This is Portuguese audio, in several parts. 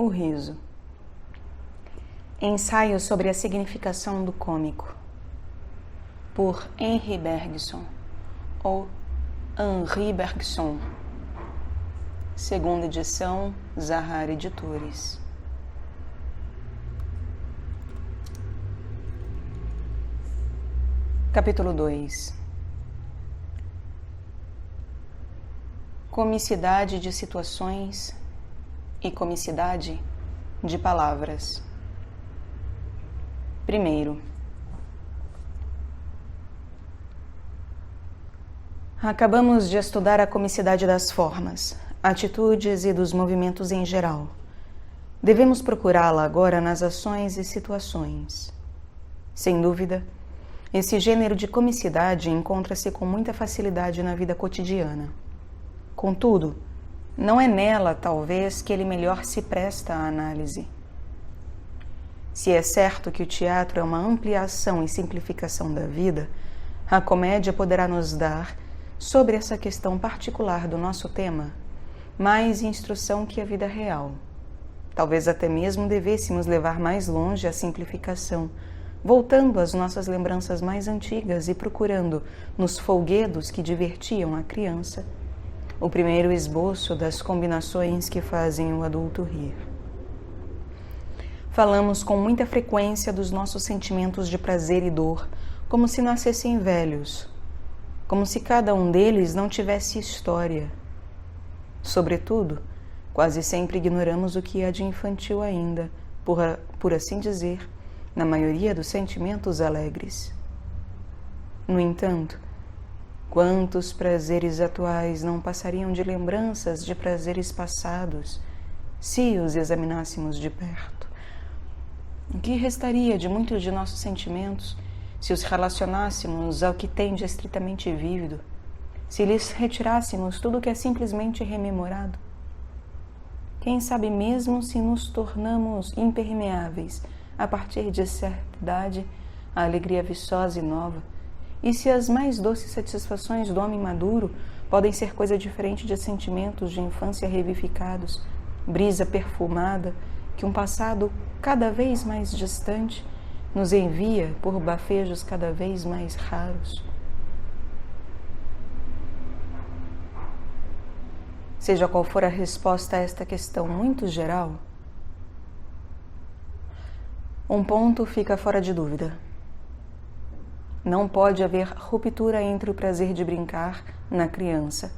O riso. Ensaio sobre a significação do cômico, por Henri Bergson, ou Henri Bergson, segunda edição, Zahar Editores. Capítulo 2. Comicidade de situações e comicidade de palavras. Primeiro, acabamos de estudar a comicidade das formas, atitudes e dos movimentos em geral. Devemos procurá-la agora nas ações e situações. Sem dúvida, esse gênero de comicidade encontra-se com muita facilidade na vida cotidiana. Contudo, não é nela, talvez, que ele melhor se presta à análise. Se é certo que o teatro é uma ampliação e simplificação da vida, a comédia poderá nos dar, sobre essa questão particular do nosso tema, mais instrução que a vida real. Talvez até mesmo devêssemos levar mais longe a simplificação, voltando às nossas lembranças mais antigas e procurando, nos folguedos que divertiam a criança, o primeiro esboço das combinações que fazem o adulto rir. Falamos com muita frequência dos nossos sentimentos de prazer e dor, como se nascessem velhos, como se cada um deles não tivesse história. Sobretudo, quase sempre ignoramos o que há de infantil ainda, por assim dizer, na maioria dos sentimentos alegres. No entanto, quantos prazeres atuais não passariam de lembranças de prazeres passados, se os examinássemos de perto? O que restaria de muitos de nossos sentimentos se os relacionássemos ao que tem de estritamente vívido, se lhes retirássemos tudo o que é simplesmente rememorado? Quem sabe mesmo se nos tornamos impermeáveis a partir de certa idade à alegria viçosa e nova, e se as mais doces satisfações do homem maduro podem ser coisa diferente de sentimentos de infância revivificados, brisa perfumada que um passado cada vez mais distante nos envia por bafejos cada vez mais raros? Seja qual for a resposta a esta questão muito geral, um ponto fica fora de dúvida. Não pode haver ruptura entre o prazer de brincar na criança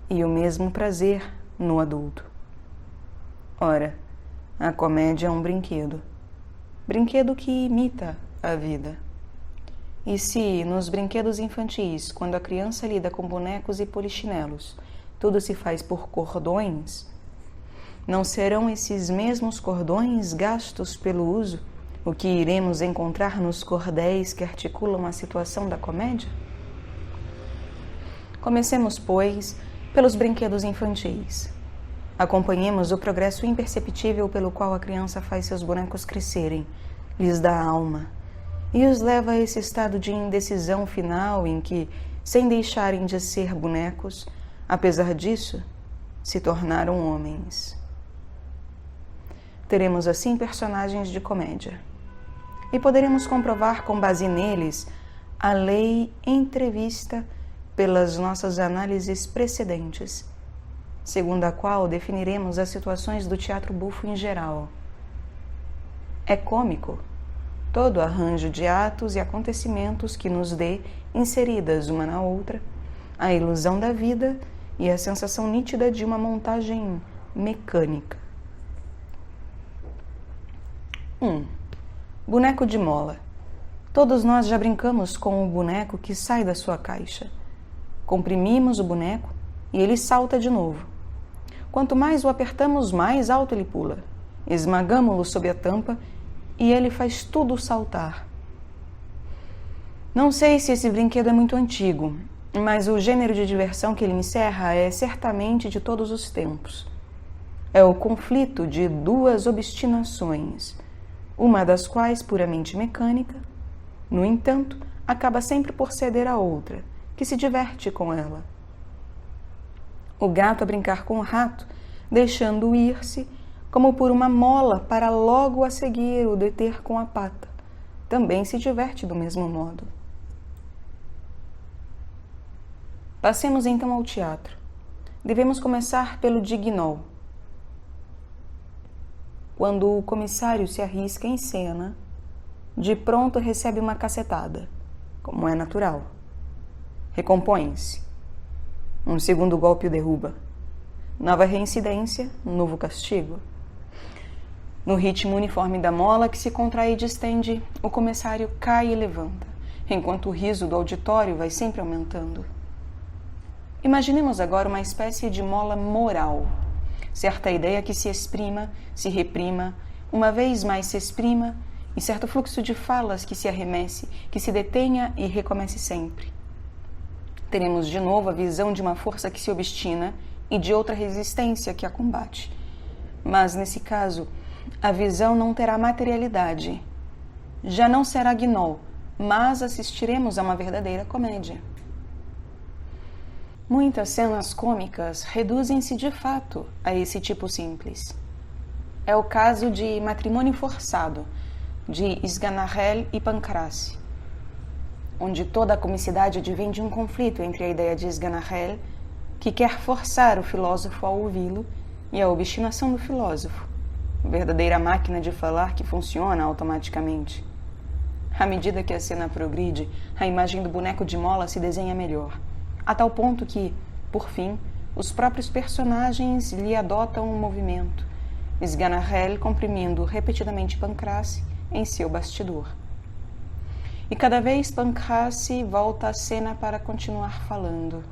e o mesmo prazer no adulto. Ora, a comédia é um brinquedo que imita a vida. E se, nos brinquedos infantis, quando a criança lida com bonecos e polichinelos, tudo se faz por cordões, não serão esses mesmos cordões gastos pelo uso o que iremos encontrar nos cordéis que articulam a situação da comédia? Comecemos, pois, pelos brinquedos infantis. Acompanhemos o progresso imperceptível pelo qual a criança faz seus bonecos crescerem, lhes dá alma, e os leva a esse estado de indecisão final em que, sem deixarem de ser bonecos, apesar disso, se tornaram homens. Teremos assim personagens de comédia. E poderemos comprovar com base neles a lei entrevista pelas nossas análises precedentes, segundo a qual definiremos as situações do teatro bufo em geral. É cômico todo arranjo de atos e acontecimentos que nos dê, inseridas uma na outra, a ilusão da vida e a sensação nítida de uma montagem mecânica. 1. Boneco de mola. Todos nós já brincamos com o boneco que sai da sua caixa. Comprimimos o boneco e ele salta de novo. Quanto mais o apertamos, mais alto ele pula. Esmagamo-lo sob a tampa e ele faz tudo saltar. Não sei se esse brinquedo é muito antigo, mas o gênero de diversão que ele encerra é certamente de todos os tempos. É o conflito de duas obstinações, uma das quais puramente mecânica, no entanto, acaba sempre por ceder à outra, que se diverte com ela. O gato a brincar com o rato, deixando-o ir-se, como por uma mola para logo a seguir o deter com a pata. Também se diverte do mesmo modo. Passemos então ao teatro. Devemos começar pelo de Guignol. Quando o comissário se arrisca em cena, de pronto recebe uma cacetada, como é natural. Recompõe-se. Um segundo golpe o derruba. Nova reincidência, novo castigo. No ritmo uniforme da mola que se contrai e distende, o comissário cai e levanta, enquanto o riso do auditório vai sempre aumentando. Imaginemos agora uma espécie de mola moral. Certa ideia que se exprima, se reprima, uma vez mais se exprima, e certo fluxo de falas que se arremesse, que se detenha e recomece sempre. Teremos de novo a visão de uma força que se obstina e de outra resistência que a combate. Mas, nesse caso, a visão não terá materialidade. Já não será Guignol, mas assistiremos a uma verdadeira comédia. Muitas cenas cômicas reduzem-se de fato a esse tipo simples. É o caso de Matrimônio Forçado, de Sganarelle e Pancrace, onde toda a comicidade advém de um conflito entre a ideia de Sganarelle, que quer forçar o filósofo a ouvi-lo, e a obstinação do filósofo, verdadeira máquina de falar que funciona automaticamente. À medida que a cena progride, a imagem do boneco de mola se desenha melhor, a tal ponto que, por fim, os próprios personagens lhe adotam um movimento, Sganarelle comprimindo repetidamente Pancrace em seu bastidor. E cada vez Pancrace volta à cena para continuar falando.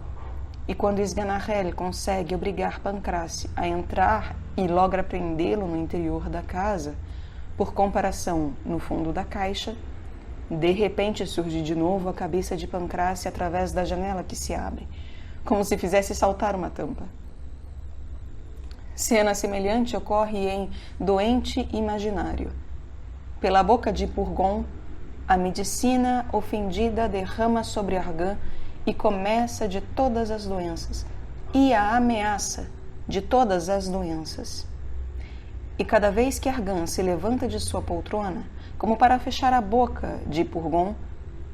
E quando Sganarelle consegue obrigar Pancrace a entrar e logra prendê-lo no interior da casa, por comparação, no fundo da caixa, de repente surge de novo a cabeça de Pancrace através da janela que se abre, como se fizesse saltar uma tampa. Cena semelhante ocorre em Doente Imaginário. Pela boca de Purgon, a medicina ofendida derrama sobre Argan e começa de todas as doenças, e a ameaça de todas as doenças. E cada vez que Argan se levanta de sua poltrona, como para fechar a boca de Purgon,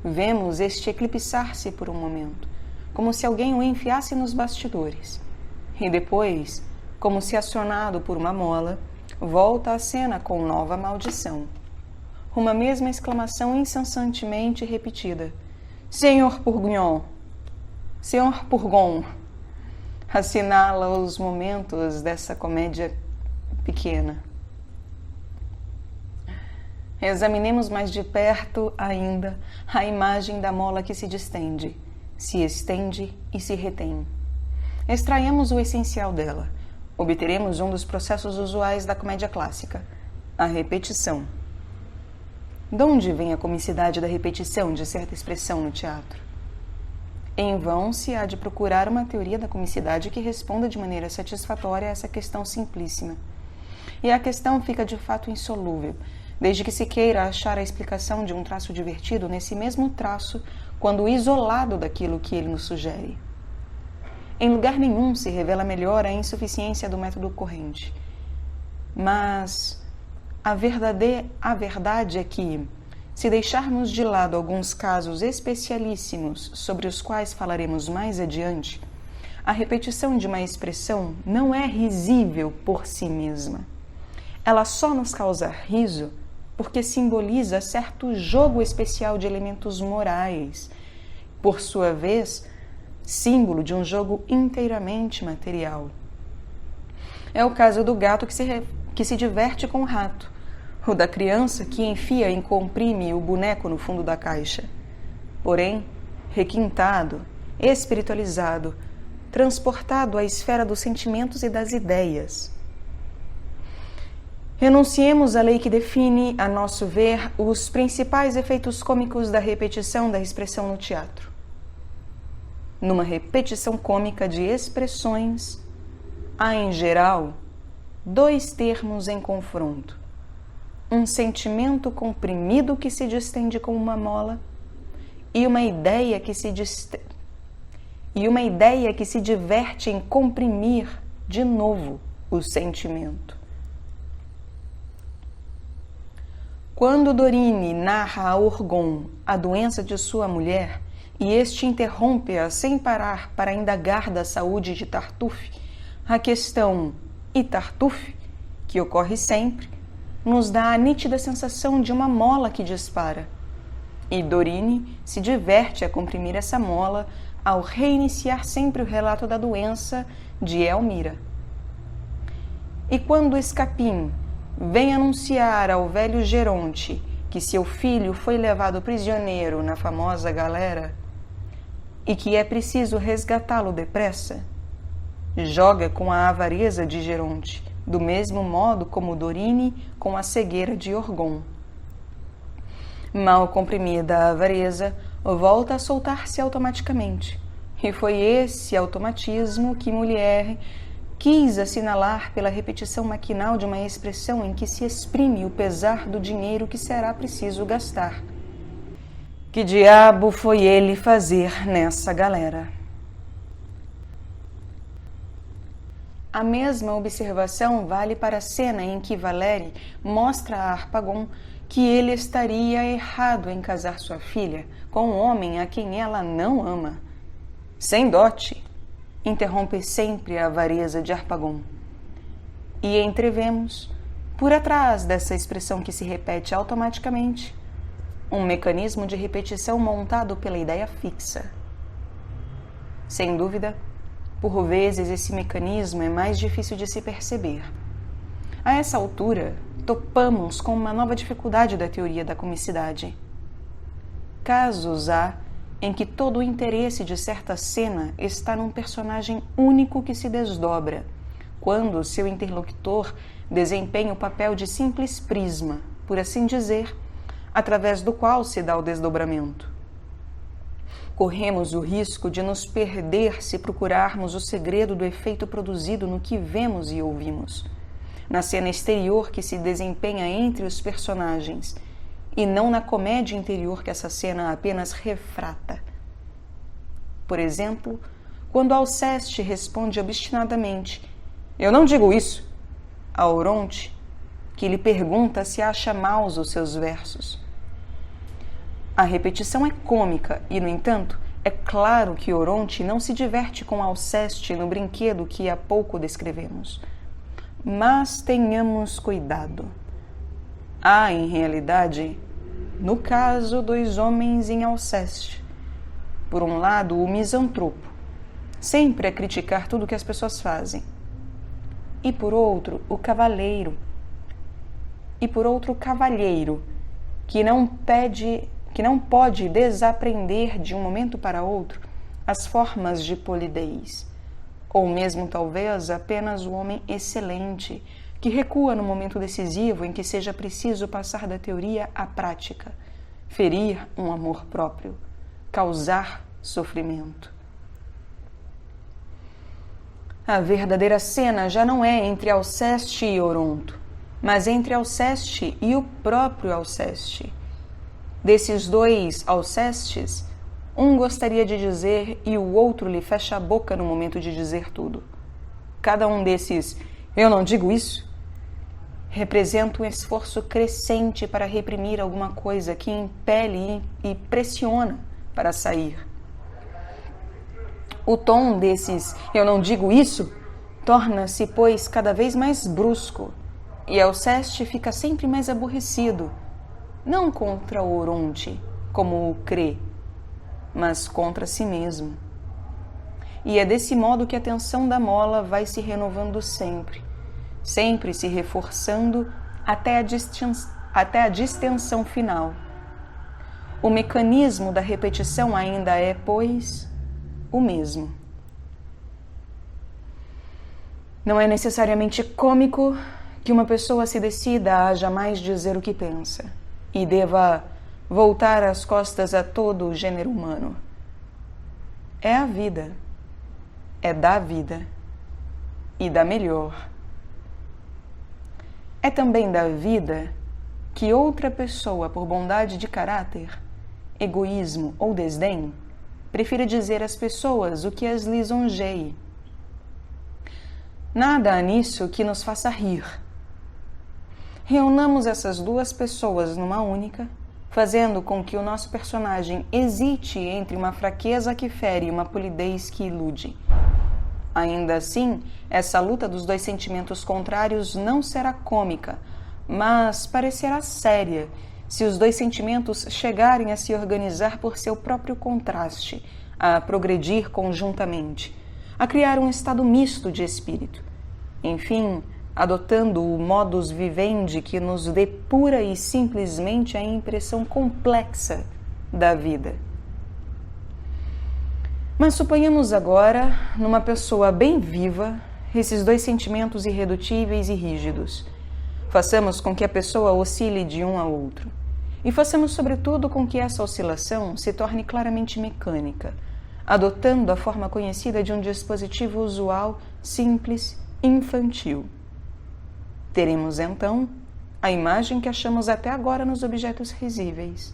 vemos este eclipsar-se por um momento, como se alguém o enfiasse nos bastidores. E depois, como se acionado por uma mola, volta à cena com nova maldição. Uma mesma exclamação incessantemente repetida. Senhor Purgon! Senhor Purgon! Assinala os momentos dessa comédia pequena. Examinemos mais de perto ainda a imagem da mola que se distende, se estende e se retém. Extraímos o essencial dela. Obteremos um dos processos usuais da comédia clássica, a repetição. De onde vem a comicidade da repetição de certa expressão no teatro? Em vão se há de procurar uma teoria da comicidade que responda de maneira satisfatória a essa questão simplíssima. E a questão fica de fato insolúvel, desde que se queira achar a explicação de um traço divertido nesse mesmo traço, quando isolado daquilo que ele nos sugere. Em lugar nenhum se revela melhor a insuficiência do método corrente. Mas a verdade é que, se deixarmos de lado alguns casos especialíssimos sobre os quais falaremos mais adiante, a repetição de uma expressão não é risível por si mesma. Ela só nos causa riso porque simboliza certo jogo especial de elementos morais, por sua vez, símbolo de um jogo inteiramente material. É o caso do gato que se diverte com o rato, ou da criança que enfia e comprime o boneco no fundo da caixa. Porém, requintado, espiritualizado, transportado à esfera dos sentimentos e das ideias. Renunciemos à lei que define, a nosso ver, os principais efeitos cômicos da repetição da expressão no teatro. Numa repetição cômica de expressões, há, em geral, dois termos em confronto. Um sentimento comprimido que se distende como uma mola e uma ideia que se diverte em comprimir de novo o sentimento. Quando Dorine narra a Orgon a doença de sua mulher, e este interrompe-a sem parar para indagar da saúde de Tartuffe, a questão "e Tartuffe?", que ocorre sempre, nos dá a nítida sensação de uma mola que dispara. E Dorine se diverte a comprimir essa mola ao reiniciar sempre o relato da doença de Elmira. E quando Escapim vem anunciar ao velho Geronte que seu filho foi levado prisioneiro na famosa galera e que é preciso resgatá-lo depressa, joga com a avareza de Geronte, do mesmo modo como Dorine com a cegueira de Orgon. Mal comprimida a avareza, volta a soltar-se automaticamente. E foi esse automatismo que Molière quis assinalar pela repetição maquinal de uma expressão em que se exprime o pesar do dinheiro que será preciso gastar. Que diabo foi ele fazer nessa galera? A mesma observação vale para a cena em que Valérie mostra a Harpagon que ele estaria errado em casar sua filha com um homem a quem ela não ama. Sem dote, interrompe sempre a avareza de Harpagon. E entrevemos, por atrás dessa expressão que se repete automaticamente, um mecanismo de repetição montado pela ideia fixa. Sem dúvida, por vezes esse mecanismo é mais difícil de se perceber. A essa altura, topamos com uma nova dificuldade da teoria da comicidade. Casos há em que todo o interesse de certa cena está num personagem único que se desdobra, quando seu interlocutor desempenha o papel de simples prisma, por assim dizer, através do qual se dá o desdobramento. Corremos o risco de nos perder se procurarmos o segredo do efeito produzido no que vemos e ouvimos, na cena exterior que se desempenha entre os personagens, e não na comédia interior que essa cena apenas refrata. Por exemplo, quando Alceste responde obstinadamente "Eu não digo isso", a Oronte, que lhe pergunta se acha maus os seus versos. A repetição é cômica e, no entanto, é claro que Oronte não se diverte com Alceste no brinquedo que há pouco descrevemos. Mas tenhamos cuidado. Há, em realidade, no caso, dois homens em Alceste. Por um lado, o misantropo, sempre a criticar tudo que as pessoas fazem. E por outro, o cavalheiro. E por outro, o cavalheiro, que não pode desaprender de um momento para outro as formas de polidez. Ou mesmo, talvez, apenas o homem excelente, que recua no momento decisivo em que seja preciso passar da teoria à prática, ferir um amor próprio, causar sofrimento. A verdadeira cena já não é entre Alceste e Oronto, mas entre Alceste e o próprio Alceste. Desses dois Alcestes, um gostaria de dizer e o outro lhe fecha a boca no momento de dizer tudo. Cada um desses "eu não digo isso" representa um esforço crescente para reprimir alguma coisa que impele e pressiona para sair. O tom desses "eu não digo isso" torna-se, pois, cada vez mais brusco, e Alceste fica sempre mais aborrecido, não contra o Oronte, como o crê, mas contra si mesmo. E é desse modo que a tensão da mola vai se renovando sempre, sempre se reforçando até a distensão final. O mecanismo da repetição ainda é, pois, o mesmo. Não é necessariamente cômico que uma pessoa se decida a jamais dizer o que pensa e deva voltar as costas a todo o gênero humano. É a vida, é da vida e da melhor. É também da vida que outra pessoa, por bondade de caráter, egoísmo ou desdém, prefira dizer às pessoas o que as lisonjeie. Nada há nisso que nos faça rir. reunamos essas duas pessoas numa única, fazendo com que o nosso personagem hesite entre uma fraqueza que fere e uma polidez que ilude. Ainda assim, essa luta dos dois sentimentos contrários não será cômica, mas parecerá séria se os dois sentimentos chegarem a se organizar por seu próprio contraste, a progredir conjuntamente, a criar um estado misto de espírito. Enfim, adotando o modus vivendi que nos dê pura e simplesmente a impressão complexa da vida. Mas suponhamos agora, numa pessoa bem viva, esses dois sentimentos irredutíveis e rígidos. Façamos com que a pessoa oscile de um ao outro. E façamos, sobretudo, com que essa oscilação se torne claramente mecânica, adotando a forma conhecida de um dispositivo usual, simples, infantil. Teremos, então, a imagem que achamos até agora nos objetos risíveis.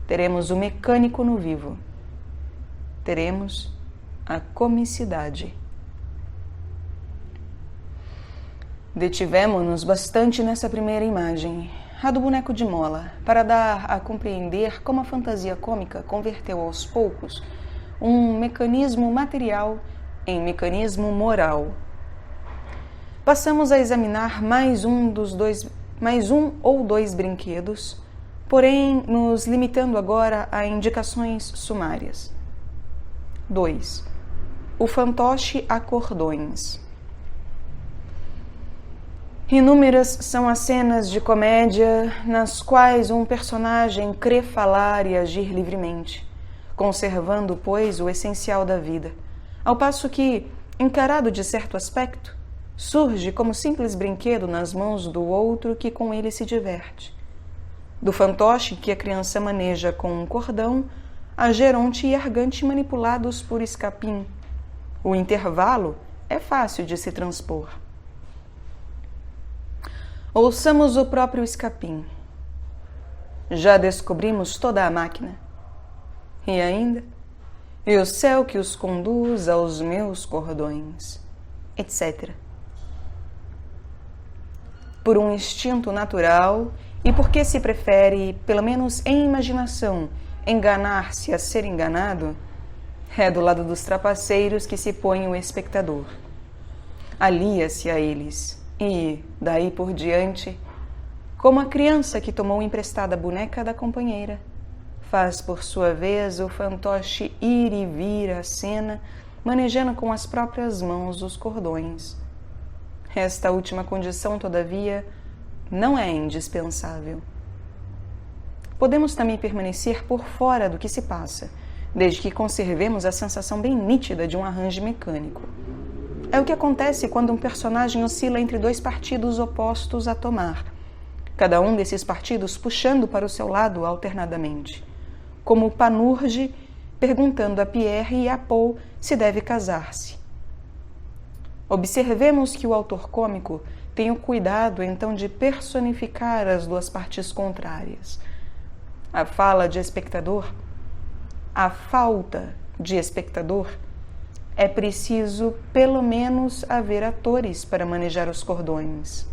Teremos o mecânico no vivo. Teremos a comicidade. Detivemo-nos bastante nessa primeira imagem, a do boneco de mola, para dar a compreender como a fantasia cômica converteu aos poucos um mecanismo material em mecanismo moral. Passamos a examinar mais um ou dois brinquedos, porém nos limitando agora a indicações sumárias. 2. O fantoche a cordões. Inúmeras são as cenas de comédia nas quais um personagem crê falar e agir livremente, conservando, pois, o essencial da vida, ao passo que, encarado de certo aspecto, surge como simples brinquedo nas mãos do outro que com ele se diverte. Do fantoche que a criança maneja com um cordão, a geronte e argante manipulados por escapim. O intervalo é fácil de se transpor. Ouçamos o próprio escapim. Já descobrimos toda a máquina. E ainda, e o céu que os conduz aos meus cordões, etc. Por um instinto natural e porque se prefere, pelo menos em imaginação, enganar-se a ser enganado, é do lado dos trapaceiros que se põe o espectador. Alia-se a eles e, daí por diante, como a criança que tomou emprestada a boneca da companheira, faz por sua vez o fantoche ir e vir à cena, manejando com as próprias mãos os cordões. Esta última condição, todavia, não é indispensável. Podemos também permanecer por fora do que se passa, desde que conservemos a sensação bem nítida de um arranjo mecânico. É o que acontece quando um personagem oscila entre dois partidos opostos a tomar, cada um desses partidos puxando para o seu lado alternadamente, como Panurge perguntando a Pierre e a Paul se deve casar-se. Observemos que o autor cômico tem o cuidado, então, de personificar as duas partes contrárias. A falta de espectador, é preciso, pelo menos, haver atores para manejar os cordões.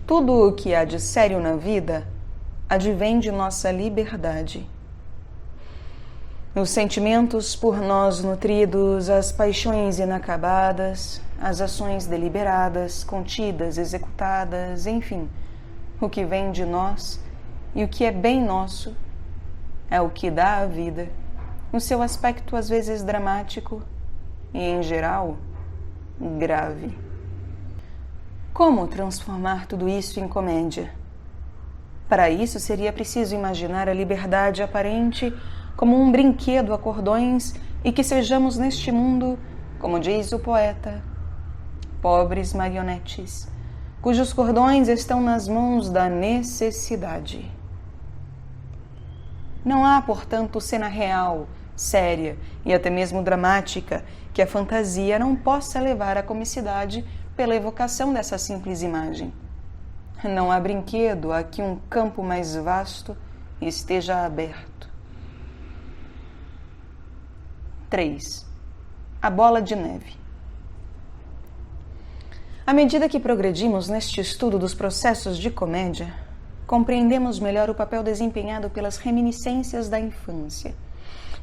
Tudo o que há de sério na vida advém de nossa liberdade. Os sentimentos por nós nutridos, as paixões inacabadas, as ações deliberadas, contidas, executadas, enfim, o que vem de nós e o que é bem nosso é o que dá à vida, no seu aspecto às vezes dramático e, em geral, grave. Como transformar tudo isso em comédia? Para isso seria preciso imaginar a liberdade aparente como um brinquedo a cordões e que sejamos neste mundo, como diz o poeta, pobres marionetes, cujos cordões estão nas mãos da necessidade. Não há, portanto, cena real, séria e até mesmo dramática que a fantasia não possa levar à comicidade pela evocação dessa simples imagem. Não há brinquedo a que um campo mais vasto esteja aberto. 3. A bola de neve. À medida que progredimos neste estudo dos processos de comédia, compreendemos melhor o papel desempenhado pelas reminiscências da infância.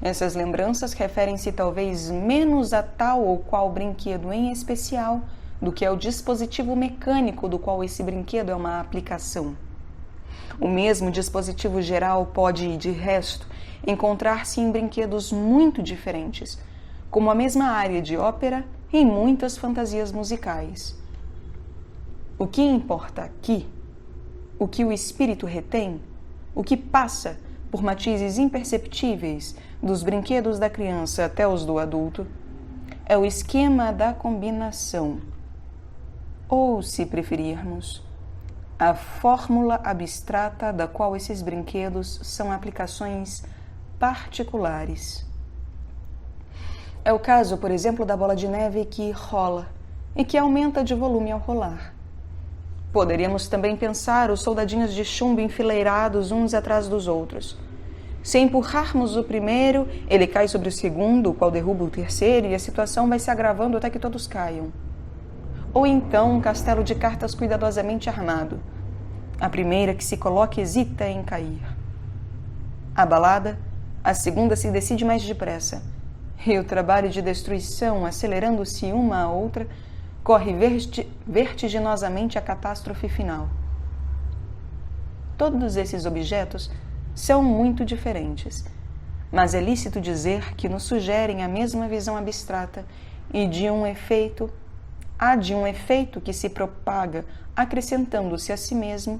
Essas lembranças referem-se talvez menos a tal ou qual brinquedo em especial do que ao dispositivo mecânico do qual esse brinquedo é uma aplicação. O mesmo dispositivo geral pode, de resto, encontrar-se em brinquedos muito diferentes, como a mesma área de ópera e em muitas fantasias musicais. O que importa aqui, o que o espírito retém, o que passa por matizes imperceptíveis dos brinquedos da criança até os do adulto, é o esquema da combinação, ou, se preferirmos, a fórmula abstrata da qual esses brinquedos são aplicações particulares. É o caso, por exemplo, da bola de neve que rola e que aumenta de volume ao rolar. Poderíamos também pensar os soldadinhos de chumbo enfileirados uns atrás dos outros. Se empurrarmos o primeiro, ele cai sobre o segundo, o qual derruba o terceiro, e a situação vai se agravando até que todos caiam. Ou então um castelo de cartas cuidadosamente armado. A primeira que se coloca hesita em cair. Abalada, a segunda se decide mais depressa. E o trabalho de destruição, acelerando-se uma a outra, corre vertiginosamente a catástrofe final. Todos esses objetos são muito diferentes, mas é lícito dizer que nos sugerem a mesma visão abstrata e de um efeito que se propaga acrescentando-se a si mesmo,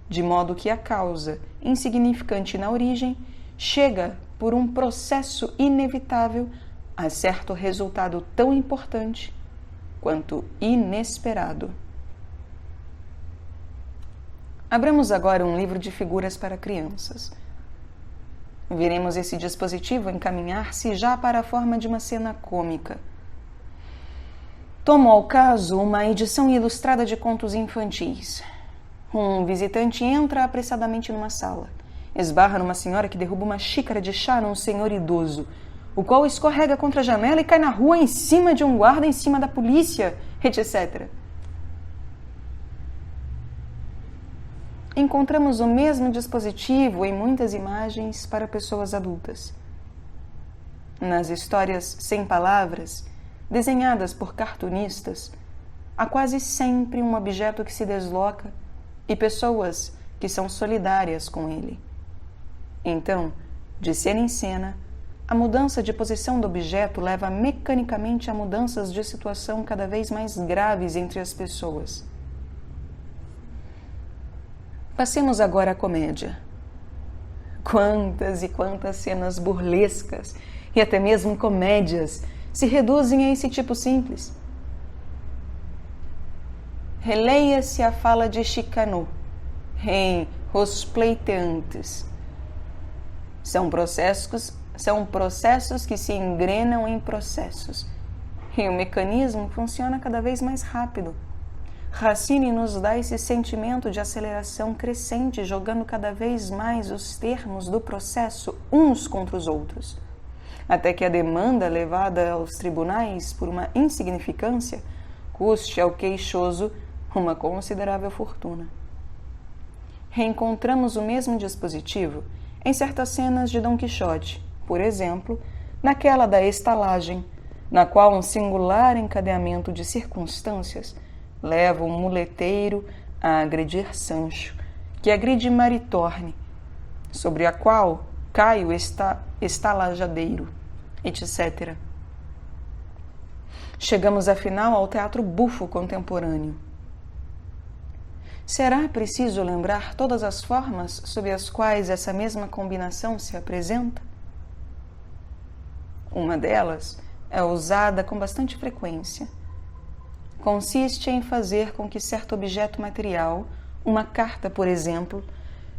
de modo que a causa, insignificante na origem, chega, por um processo inevitável, a certo resultado tão importante quanto inesperado. Abramos agora um livro de figuras para crianças. Veremos esse dispositivo encaminhar-se já para a forma de uma cena cômica. Tomo ao caso uma edição ilustrada de contos infantis. Um visitante entra apressadamente numa sala. Esbarra numa senhora que derruba uma xícara de chá num senhor idoso, o qual escorrega contra a janela e cai na rua em cima de um guarda, em cima da polícia, etc. Encontramos o mesmo dispositivo em muitas imagens para pessoas adultas. Nas histórias sem palavras, desenhadas por cartunistas, há quase sempre um objeto que se desloca e pessoas que são solidárias com ele. Então, de cena em cena, a mudança de posição do objeto leva mecanicamente a mudanças de situação cada vez mais graves entre as pessoas. Passemos agora à comédia. Quantas e quantas cenas burlescas e até mesmo comédias se reduzem a esse tipo simples. Releia-se a fala de Chicanot em Os Pleiteantes. São processos que se engrenam em processos. E o mecanismo funciona cada vez mais rápido. Racine nos dá esse sentimento de aceleração crescente, jogando cada vez mais os termos do processo uns contra os outros, até que a demanda levada aos tribunais por uma insignificância custe ao queixoso uma considerável fortuna. Reencontramos o mesmo dispositivo em certas cenas de Dom Quixote, por exemplo, naquela da estalagem, na qual um singular encadeamento de circunstâncias leva o muleteiro a agredir Sancho, que agride Maritorne, sobre a qual cai o estalajadeiro, etc. Chegamos afinal ao teatro bufo contemporâneo. Será preciso lembrar todas as formas sob as quais essa mesma combinação se apresenta? Uma delas é usada com bastante frequência. Consiste em fazer com que certo objeto material, uma carta, por exemplo,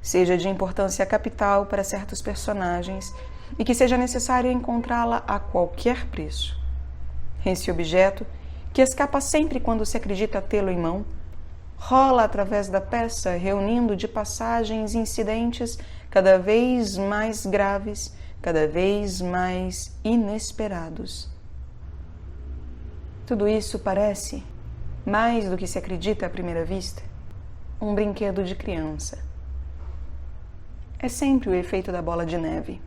seja de importância capital para certos personagens e que seja necessário encontrá-la a qualquer preço. Esse objeto, que escapa sempre quando se acredita tê-lo em mão, rola através da peça, reunindo de passagens incidentes cada vez mais graves, cada vez mais inesperados. Tudo isso parece mais do que se acredita à primeira vista, um brinquedo de criança. É sempre o efeito da bola de neve.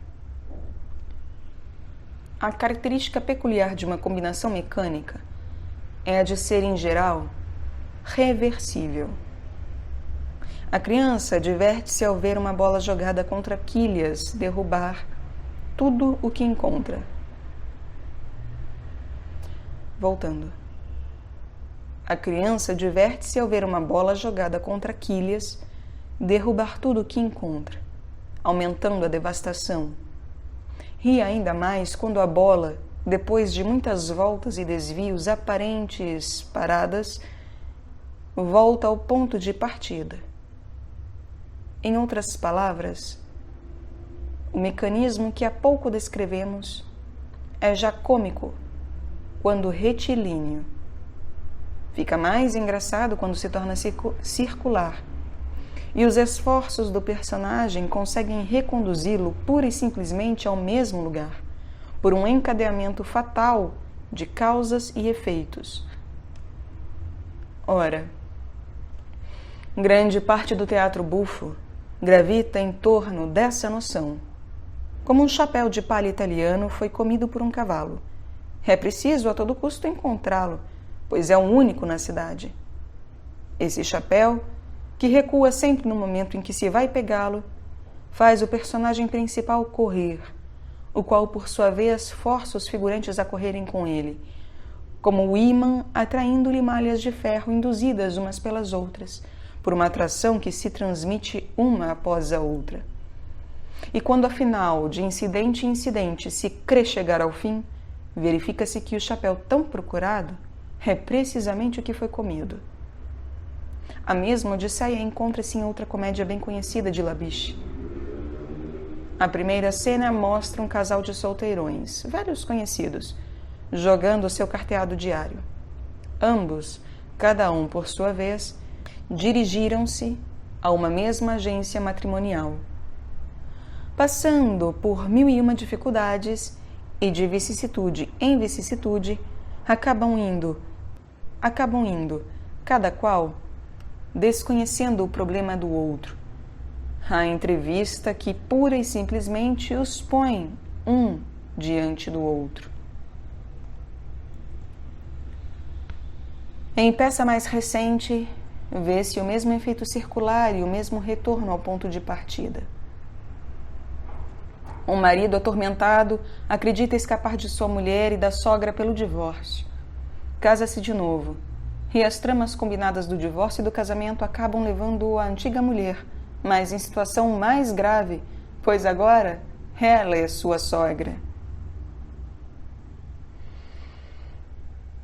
A característica peculiar de uma combinação mecânica é a de ser, em geral, reversível. A criança diverte-se ao ver uma bola jogada contra quilhas derrubar tudo o que encontra. Voltando. A criança diverte-se ao ver uma bola jogada contra quilhas derrubar tudo o que encontra, aumentando a devastação. Ri ainda mais quando a bola, depois de muitas voltas e desvios aparentes paradas, volta ao ponto de partida. Em outras palavras, o mecanismo que há pouco descrevemos é já cômico quando retilíneo. Fica mais engraçado quando se torna circular. E os esforços do personagem conseguem reconduzi-lo pura e simplesmente ao mesmo lugar, por um encadeamento fatal de causas e efeitos. Ora, grande parte do teatro bufo gravita em torno dessa noção. Como um chapéu de palha italiano foi comido por um cavalo. É preciso a todo custo encontrá-lo, pois é o único na cidade. Esse chapéu, que recua sempre no momento em que se vai pegá-lo, faz o personagem principal correr, o qual, por sua vez, força os figurantes a correrem com ele, como o ímã atraindo-lhe malhas de ferro induzidas umas pelas outras, por uma atração que se transmite uma após a outra. E quando, afinal, de incidente em incidente, se crê chegar ao fim, verifica-se que o chapéu tão procurado é precisamente o que foi comido. A mesma odisseia encontra-se em outra comédia bem conhecida de Labiche. A primeira cena mostra um casal de solteirões, velhos conhecidos, jogando seu carteado diário. Ambos, cada um por sua vez, dirigiram-se a uma mesma agência matrimonial. Passando por 1001 dificuldades e de vicissitude em vicissitude, acabam indo, cada qual desconhecendo o problema do outro. A entrevista que pura e simplesmente os põe um diante do outro. Em peça mais recente, vê-se o mesmo efeito circular e o mesmo retorno ao ponto de partida. Um marido atormentado acredita escapar de sua mulher e da sogra pelo divórcio. Casa-se de novo, e as tramas combinadas do divórcio e do casamento acabam levando a antiga mulher, mas em situação mais grave, pois agora ela é sua sogra.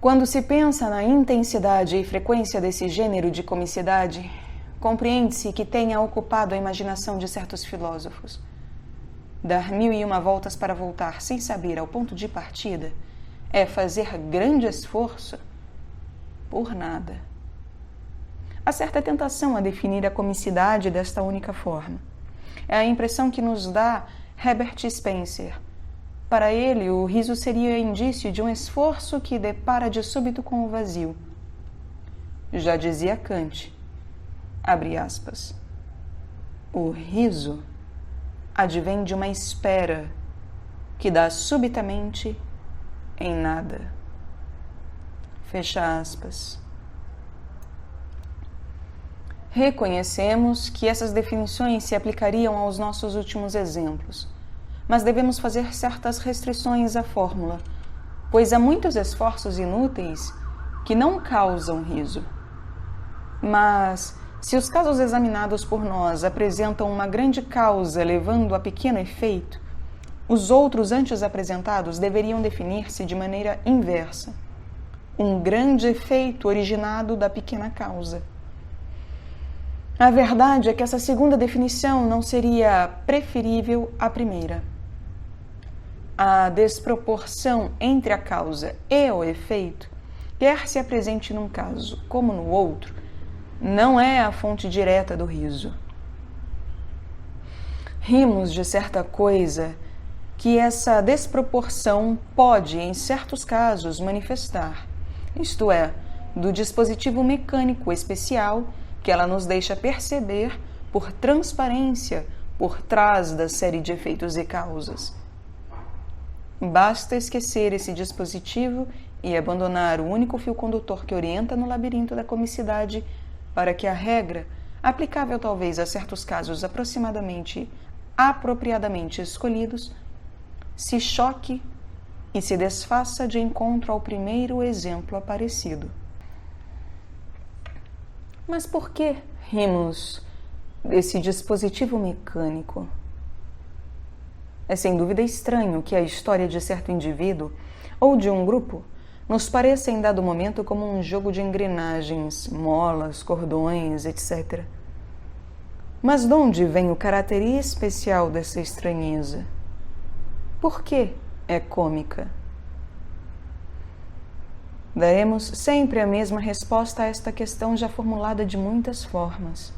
Quando se pensa na intensidade e frequência desse gênero de comicidade, compreende-se que tenha ocupado a imaginação de certos filósofos. Dar 1001 voltas para voltar sem saber ao ponto de partida é fazer grande esforço por nada. Há certa tentação a definir a comicidade desta única forma. É a impressão que nos dá Herbert Spencer. Para ele, o riso seria indício de um esforço que depara de súbito com o vazio. Já dizia Kant, abre aspas, o riso advém de uma espera que dá subitamente em nada. Fecha aspas. Reconhecemos que essas definições se aplicariam aos nossos últimos exemplos, mas devemos fazer certas restrições à fórmula, pois há muitos esforços inúteis que não causam riso. Mas, se os casos examinados por nós apresentam uma grande causa levando a pequeno efeito, os outros antes apresentados deveriam definir-se de maneira inversa. Um grande efeito originado da pequena causa. A verdade é que essa segunda definição não seria preferível à primeira. A desproporção entre a causa e o efeito, quer se apresente num caso como no outro, não é a fonte direta do riso. Rimos de certa coisa que essa desproporção pode, em certos casos, manifestar, isto é, do dispositivo mecânico especial que ela nos deixa perceber por transparência por trás da série de efeitos e causas. Basta esquecer esse dispositivo e abandonar o único fio condutor que orienta no labirinto da comicidade para que a regra, aplicável talvez a certos casos apropriadamente escolhidos, se choque e se desfaça de encontro ao primeiro exemplo aparecido. Mas por que rimos desse dispositivo mecânico? É sem dúvida estranho que a história de certo indivíduo ou de um grupo nos pareça em dado momento como um jogo de engrenagens, molas, cordões, etc. Mas de onde vem o caráter especial dessa estranheza? Por que é cômica? Daremos sempre a mesma resposta a esta questão já formulada de muitas formas.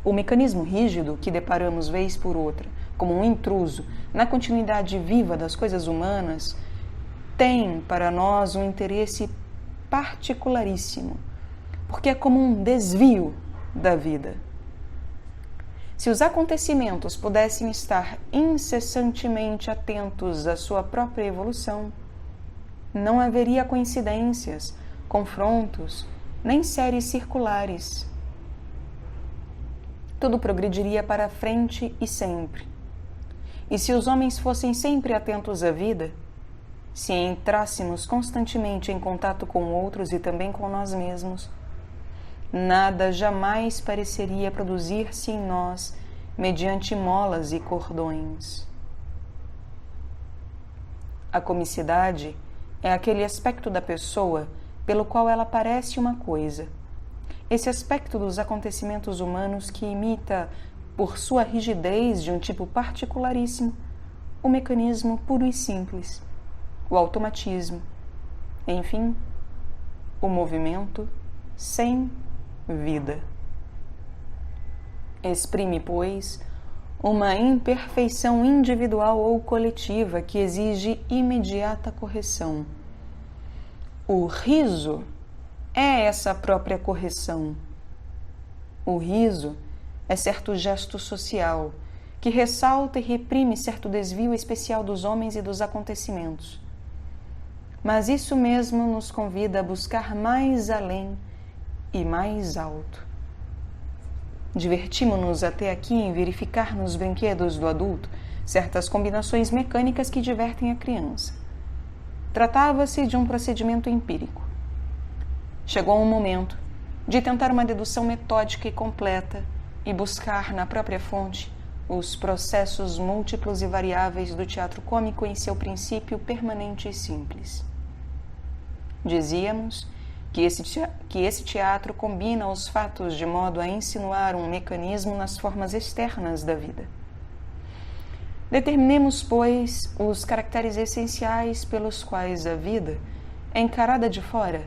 O mecanismo rígido que deparamos vez por outra como um intruso na continuidade viva das coisas humanas tem para nós um interesse particularíssimo, porque é como um desvio da vida. Se os acontecimentos pudessem estar incessantemente atentos à sua própria evolução, não haveria coincidências, confrontos, nem séries circulares. Tudo progrediria para frente e sempre. E se os homens fossem sempre atentos à vida, se entrássemos constantemente em contato com outros e também com nós mesmos, nada jamais pareceria produzir-se em nós mediante molas e cordões. A comicidade é aquele aspecto da pessoa pelo qual ela parece uma coisa. Esse aspecto dos acontecimentos humanos que imita, por sua rigidez de um tipo particularíssimo, o mecanismo puro e simples, o automatismo, enfim, o movimento sem vida. Exprime, pois, uma imperfeição individual ou coletiva que exige imediata correção. O riso é essa própria correção. O riso é certo gesto social que ressalta e reprime certo desvio especial dos homens e dos acontecimentos. Mas isso mesmo nos convida a buscar mais além e mais alto. Divertimo-nos até aqui em verificar nos brinquedos do adulto certas combinações mecânicas que divertem a criança. Tratava-se de um procedimento empírico. Chegou um momento de tentar uma dedução metódica e completa e buscar na própria fonte os processos múltiplos e variáveis do teatro cômico em seu princípio permanente e simples. Dizíamos que esse teatro combina os fatos de modo a insinuar um mecanismo nas formas externas da vida. Determinemos, pois, os caracteres essenciais pelos quais a vida, encarada de fora,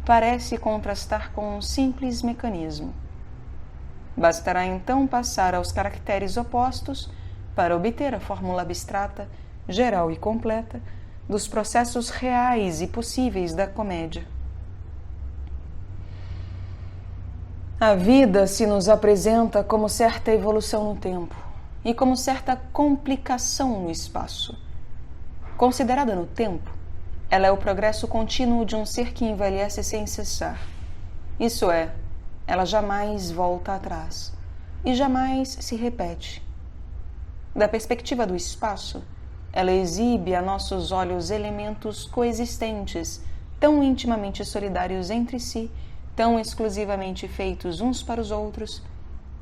parece contrastar com um simples mecanismo. Bastará então passar aos caracteres opostos para obter a fórmula abstrata, geral e completa dos processos reais e possíveis da comédia. A vida se nos apresenta como certa evolução no tempo e como certa complicação no espaço. Considerada no tempo, ela é o progresso contínuo de um ser que envelhece sem cessar. Isso é, ela jamais volta atrás e jamais se repete. Da perspectiva do espaço, ela exibe a nossos olhos elementos coexistentes, tão intimamente solidários entre si, tão exclusivamente feitos uns para os outros,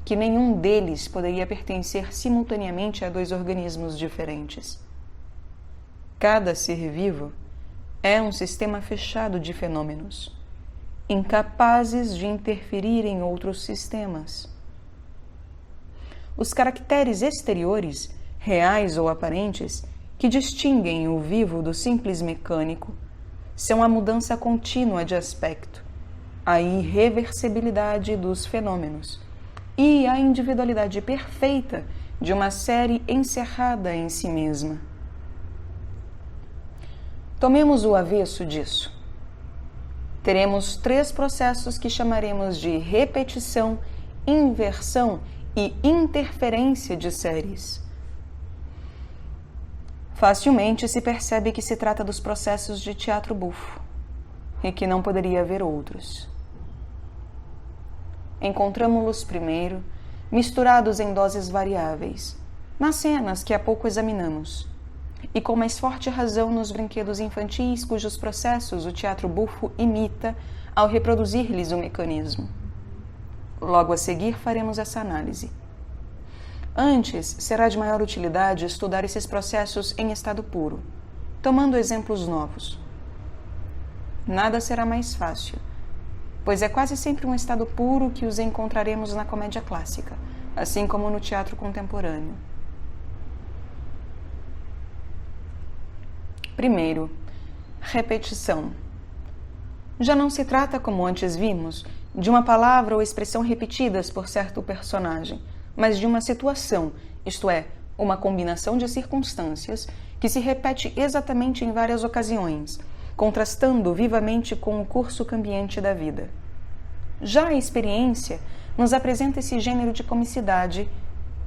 que nenhum deles poderia pertencer simultaneamente a dois organismos diferentes. Cada ser vivo é um sistema fechado de fenômenos, incapazes de interferir em outros sistemas. Os caracteres exteriores, reais ou aparentes, que distinguem o vivo do simples mecânico, são a mudança contínua de aspecto, a irreversibilidade dos fenômenos e a individualidade perfeita de uma série encerrada em si mesma. Tomemos o avesso disso. teremos 3 processos que chamaremos de repetição, inversão e interferência de séries. Facilmente se percebe que se trata dos processos de teatro bufo e que não poderia haver outros. Encontramo-los primeiro, misturados em doses variáveis, nas cenas que há pouco examinamos, e com mais forte razão nos brinquedos infantis cujos processos o teatro bufo imita ao reproduzir-lhes o mecanismo. Logo a seguir faremos essa análise. Antes, será de maior utilidade estudar esses processos em estado puro, tomando exemplos novos. Nada será mais fácil, pois é quase sempre um estado puro que os encontraremos na comédia clássica, assim como no teatro contemporâneo. Primeiro, repetição. Já não se trata, como antes vimos, de uma palavra ou expressão repetidas por certo personagem, mas de uma situação, isto é, uma combinação de circunstâncias que se repete exatamente em várias ocasiões, contrastando vivamente com o curso cambiante da vida. Já a experiência nos apresenta esse gênero de comicidade,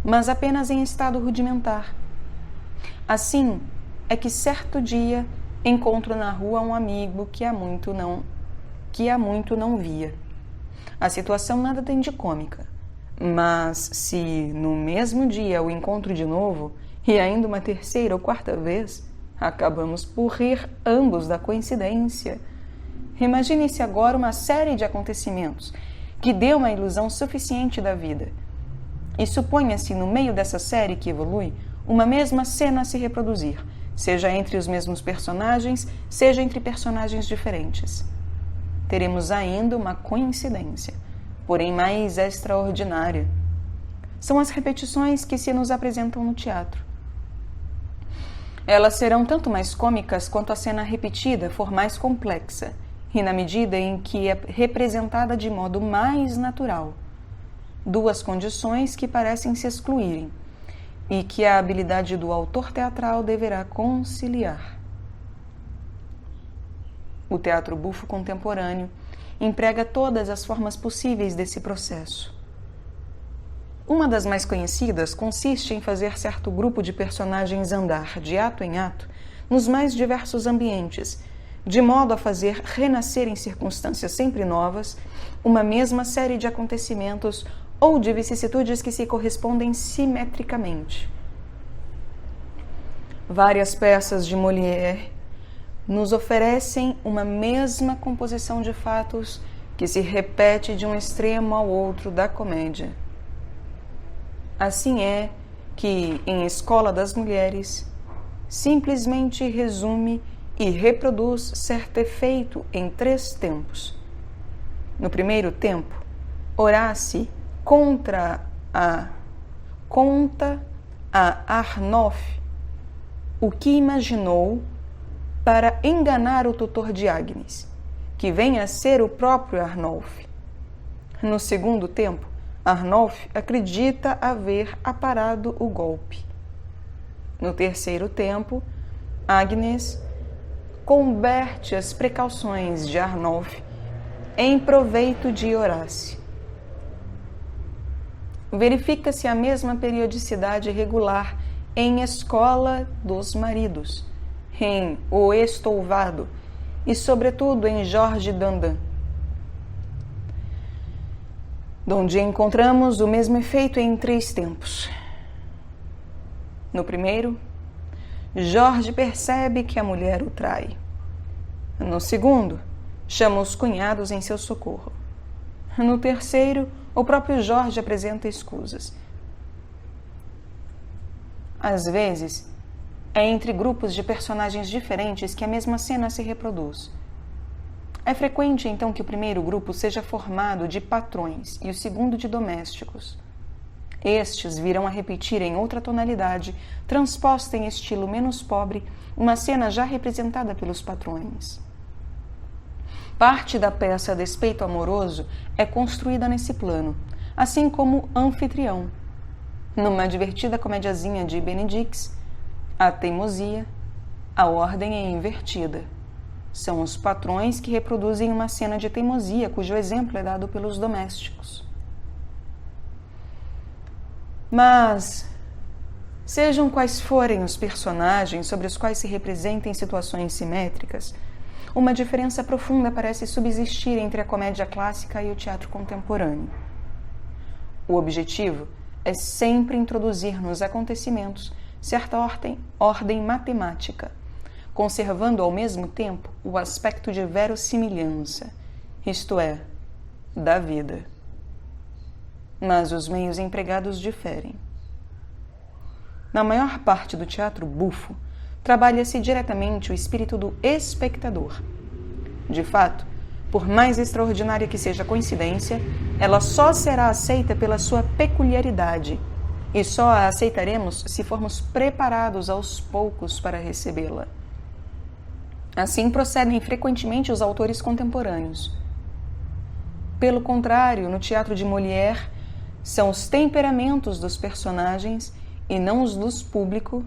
mas apenas em estado rudimentar. Assim, é que certo dia encontro na rua um amigo que há muito não via. A situação nada tem de cômica, mas se no mesmo dia o encontro de novo, e ainda uma terceira ou quarta vez, acabamos por rir ambos da coincidência. Imagine-se agora uma série de acontecimentos que dê uma ilusão suficiente da vida. E suponha-se no meio dessa série que evolui, uma mesma cena a se reproduzir, seja entre os mesmos personagens, seja entre personagens diferentes. Teremos ainda uma coincidência, porém mais extraordinária. São as repetições que se nos apresentam no teatro. Elas serão tanto mais cômicas quanto a cena repetida for mais complexa, e na medida em que é representada de modo mais natural. 2 condições que parecem se excluírem, e que a habilidade do autor teatral deverá conciliar. O teatro bufo contemporâneo emprega todas as formas possíveis desse processo. Uma das mais conhecidas consiste em fazer certo grupo de personagens andar, de ato em ato, nos mais diversos ambientes, de modo a fazer renascer em circunstâncias sempre novas uma mesma série de acontecimentos ou de vicissitudes que se correspondem simetricamente. Várias peças de Molière nos oferecem uma mesma composição de fatos que se repete de um extremo ao outro da comédia. Assim é que, em Escola das Mulheres, simplesmente resume e reproduz certo efeito em 3 tempos. No primeiro tempo, Horácio conta a Arnulf o que imaginou para enganar o tutor de Agnes, que vem a ser o próprio Arnulf. No segundo tempo, Arnulf acredita haver aparado o golpe. No terceiro tempo, Agnes converte as precauções de Arnulf em proveito de Horácio. Verifica-se a mesma periodicidade regular em Escola dos Maridos, em O Estouvado e, sobretudo, em Jorge Dandan, donde encontramos o mesmo efeito em 3 tempos. No primeiro, Jorge percebe que a mulher o trai. No segundo, chama os cunhados em seu socorro. No terceiro, o próprio Jorge apresenta escusas. Às vezes, é entre grupos de personagens diferentes que a mesma cena se reproduz. É frequente, então, que o primeiro grupo seja formado de patrões e o segundo de domésticos. Estes virão a repetir em outra tonalidade, transposta em estilo menos pobre, uma cena já representada pelos patrões. Parte da peça Despeito Amoroso é construída nesse plano, assim como Anfitrião. Numa divertida comediazinha de Benedicts, a teimosia, a ordem é invertida. São os patrões que reproduzem uma cena de teimosia, cujo exemplo é dado pelos domésticos. Mas, sejam quais forem os personagens sobre os quais se representem situações simétricas, uma diferença profunda parece subsistir entre a comédia clássica e o teatro contemporâneo. O objetivo é sempre introduzir nos acontecimentos certa ordem matemática, conservando ao mesmo tempo o aspecto de verossimilhança, isto é, da vida. Mas os meios empregados diferem. Na maior parte do teatro bufo, trabalha-se diretamente o espírito do espectador. De fato, por mais extraordinária que seja a coincidência, ela só será aceita pela sua peculiaridade, e só a aceitaremos se formos preparados aos poucos para recebê-la. Assim procedem frequentemente os autores contemporâneos. Pelo contrário, no teatro de Molière, são os temperamentos dos personagens e não os do público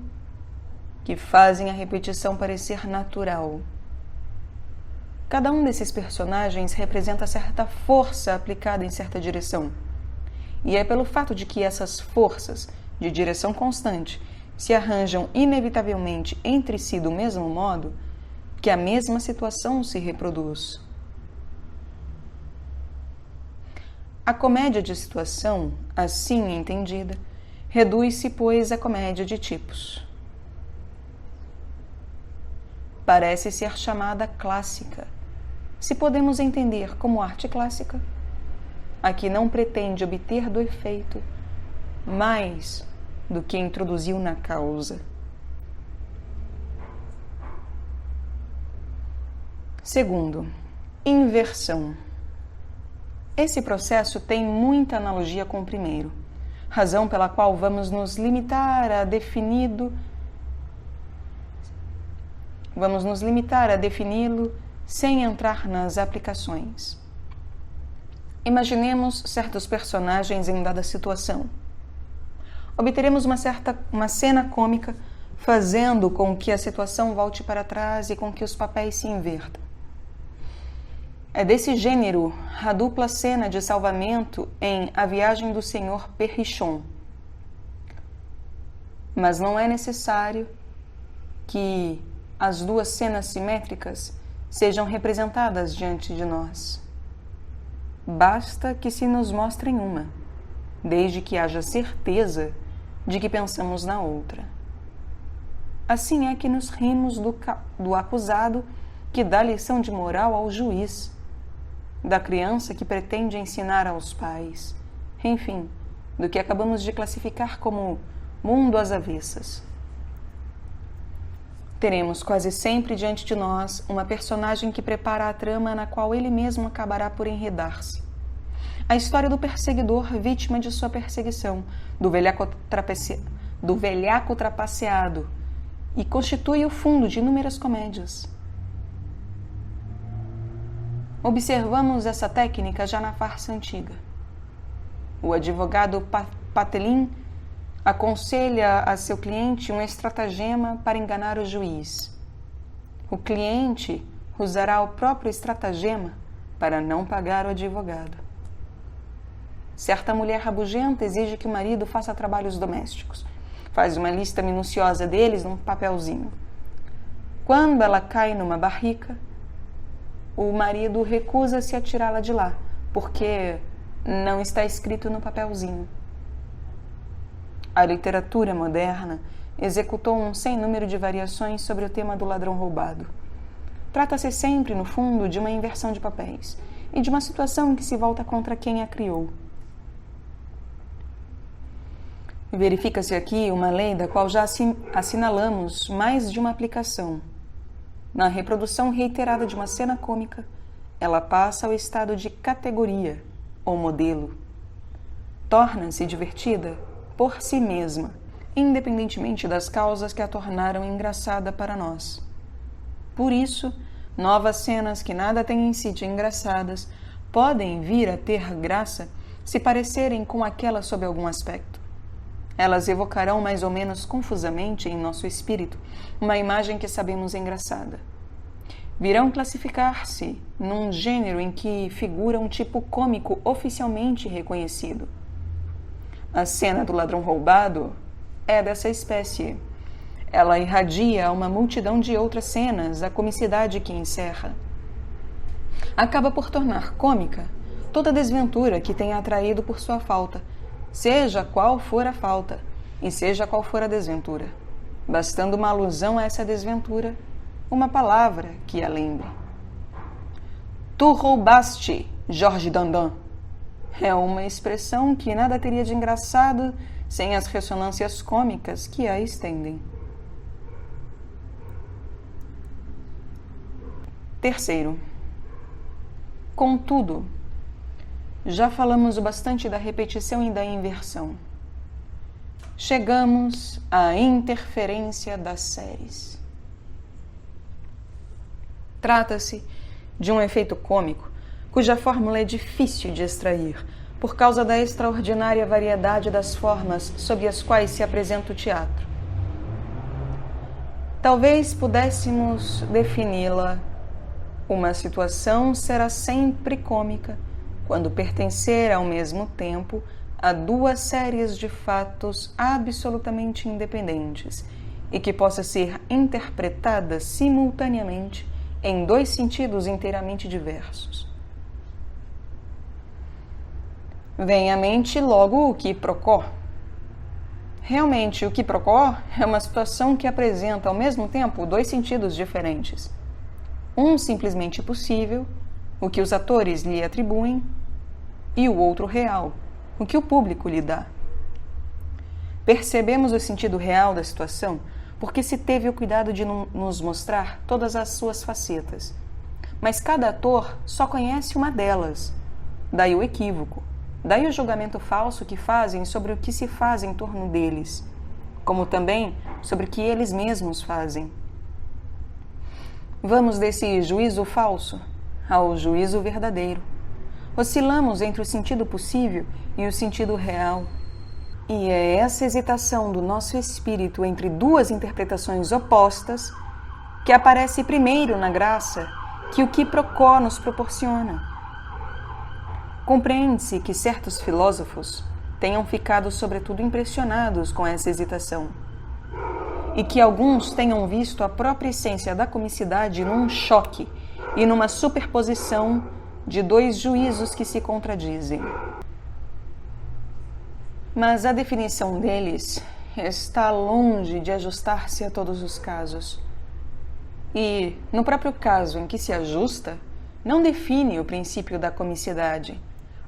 que fazem a repetição parecer natural. Cada um desses personagens representa certa força aplicada em certa direção. E é pelo fato de que essas forças, de direção constante, se arranjam inevitavelmente entre si do mesmo modo, que a mesma situação se reproduz. A comédia de situação, assim entendida, reduz-se, pois, à comédia de tipos. Parece ser chamada clássica, se podemos entender como arte clássica, a que não pretende obter do efeito mais do que introduziu na causa. Segundo, inversão. Esse processo tem muita analogia com o primeiro, razão pela qual vamos nos limitar a defini-lo sem entrar nas aplicações. Imaginemos certos personagens em dada situação. Obteremos uma cena cômica fazendo com que a situação volte para trás e com que os papéis se invertam. É desse gênero a dupla cena de salvamento em A Viagem do Sr. Perrichon. Mas não é necessário que as duas cenas simétricas sejam representadas diante de nós. Basta que se nos mostrem uma, desde que haja certeza de que pensamos na outra. Assim é que nos rimos do acusado que dá lição de moral ao juiz, da criança que pretende ensinar aos pais, enfim, do que acabamos de classificar como mundo às avessas. Teremos quase sempre diante de nós uma personagem que prepara a trama na qual ele mesmo acabará por enredar-se. A história do perseguidor vítima de sua perseguição, do velhaco trapaceado, e constitui o fundo de inúmeras comédias. Observamos essa técnica já na farsa antiga. O advogado Patelin aconselha a seu cliente um estratagema para enganar o juiz. O cliente usará o próprio estratagema para não pagar o advogado. Certa mulher rabugenta exige que o marido faça trabalhos domésticos. Faz uma lista minuciosa deles num papelzinho. Quando ela cai numa barrica, o marido recusa-se a tirá-la de lá, porque não está escrito no papelzinho. A literatura moderna executou um sem número de variações sobre o tema do ladrão roubado. Trata-se sempre, no fundo, de uma inversão de papéis e de uma situação que se volta contra quem a criou. Verifica-se aqui uma lei da qual já assinalamos mais de uma aplicação. Na reprodução reiterada de uma cena cômica, ela passa ao estado de categoria, ou modelo. Torna-se divertida por si mesma, independentemente das causas que a tornaram engraçada para nós. Por isso, novas cenas que nada têm em si de engraçadas podem vir a ter graça se parecerem com aquela sob algum aspecto. Elas evocarão mais ou menos confusamente em nosso espírito uma imagem que sabemos engraçada. virão classificar-se num gênero em que figura um tipo cômico oficialmente reconhecido. A cena do ladrão roubado é dessa espécie. Ela irradia uma multidão de outras cenas a comicidade que encerra. Acaba por tornar cômica toda desventura que tenha atraído por sua falta, seja qual for a falta e seja qual for a desventura, bastando uma alusão a essa desventura, uma palavra que a lembre. Tu roubaste, Jorge Dandan. É uma expressão que nada teria de engraçado sem as ressonâncias cômicas que a estendem. Terceiro. Contudo, já falamos o bastante da repetição e da inversão. Chegamos à interferência das séries. Trata-se de um efeito cômico cuja fórmula é difícil de extrair por causa da extraordinária variedade das formas sob as quais se apresenta o teatro. Talvez pudéssemos defini-la. Uma situação será sempre cômica quando pertencer ao mesmo tempo a duas séries de fatos absolutamente independentes e que possa ser interpretada simultaneamente em dois sentidos inteiramente diversos. Vem à mente logo o quiprocó. Realmente, o quiprocó é uma situação que apresenta ao mesmo tempo dois sentidos diferentes. Um simplesmente possível, o que os atores lhe atribuem, e o outro real, o que o público lhe dá. Percebemos o sentido real da situação porque se teve o cuidado de nos mostrar todas as suas facetas. Mas cada ator só conhece uma delas. Daí o equívoco, daí o julgamento falso que fazem sobre o que se faz em torno deles, como também sobre o que eles mesmos fazem. Vamos desse juízo falso ao juízo verdadeiro. Oscilamos entre o sentido possível e o sentido real. E é essa hesitação do nosso espírito entre duas interpretações opostas que aparece primeiro na graça que o quiprocó nos proporciona. Compreende-se que certos filósofos tenham ficado sobretudo impressionados com essa hesitação e que alguns tenham visto a própria essência da comicidade num choque e numa superposição de dois juízos que se contradizem. Mas a definição deles está longe de ajustar-se a todos os casos. E, no próprio caso em que se ajusta, não define o princípio da comicidade,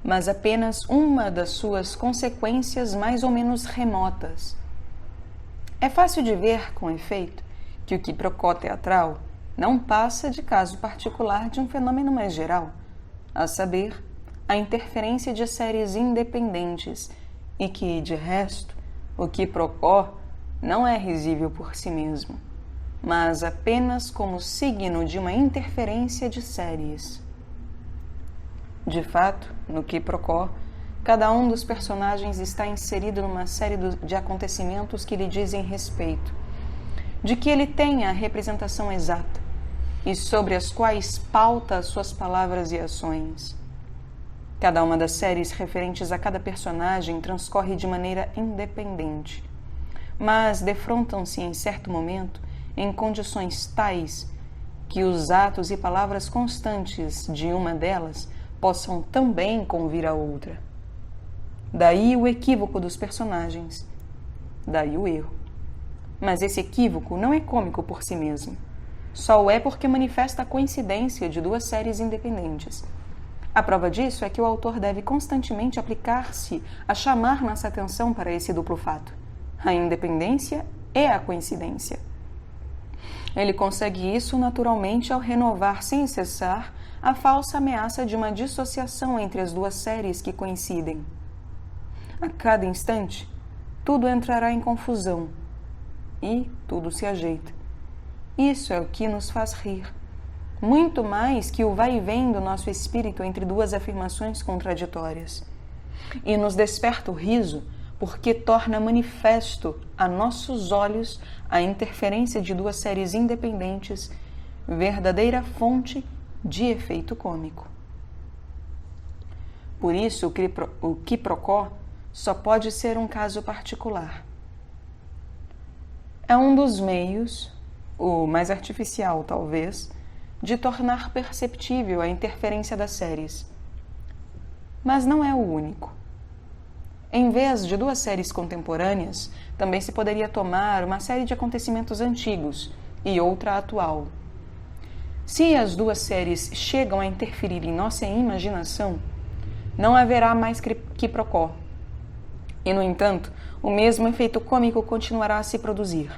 mas apenas uma das suas consequências mais ou menos remotas. É fácil de ver, com efeito, que o quiprocó teatral não passa de caso particular de um fenômeno mais geral, a saber, a interferência de séries independentes, e que, de resto, o quiprocó não é risível por si mesmo, mas apenas como signo de uma interferência de séries. De fato, no quiprocó, cada um dos personagens está inserido numa série de acontecimentos que lhe dizem respeito, de que ele tem a representação exata e sobre as quais pauta as suas palavras e ações. Cada uma das séries referentes a cada personagem transcorre de maneira independente, mas defrontam-se em certo momento em condições tais que os atos e palavras constantes de uma delas possam também convir a outra. Daí o equívoco dos personagens, daí o erro. Mas esse equívoco não é cômico por si mesmo, só o é porque manifesta a coincidência de duas séries independentes. A prova disso é que o autor deve constantemente aplicar-se a chamar nossa atenção para esse duplo fato, a independência e a coincidência. Ele consegue isso naturalmente ao renovar sem cessar a falsa ameaça de uma dissociação entre as duas séries que coincidem. A cada instante, tudo entrará em confusão e tudo se ajeita. Isso é o que nos faz rir, muito mais que o vai e vem do nosso espírito entre duas afirmações contraditórias. E nos desperta o riso porque torna manifesto a nossos olhos a interferência de duas séries independentes verdadeira fonte de efeito cômico. Por isso, o quiprocó só pode ser um caso particular. É um dos meios, o mais artificial talvez, de tornar perceptível a interferência das séries. Mas não é o único. Em vez de duas séries contemporâneas, também se poderia tomar uma série de acontecimentos antigos e outra atual. Se as duas séries chegam a interferir em nossa imaginação, não haverá mais quiprocó. E, no entanto, o mesmo efeito cômico continuará a se produzir.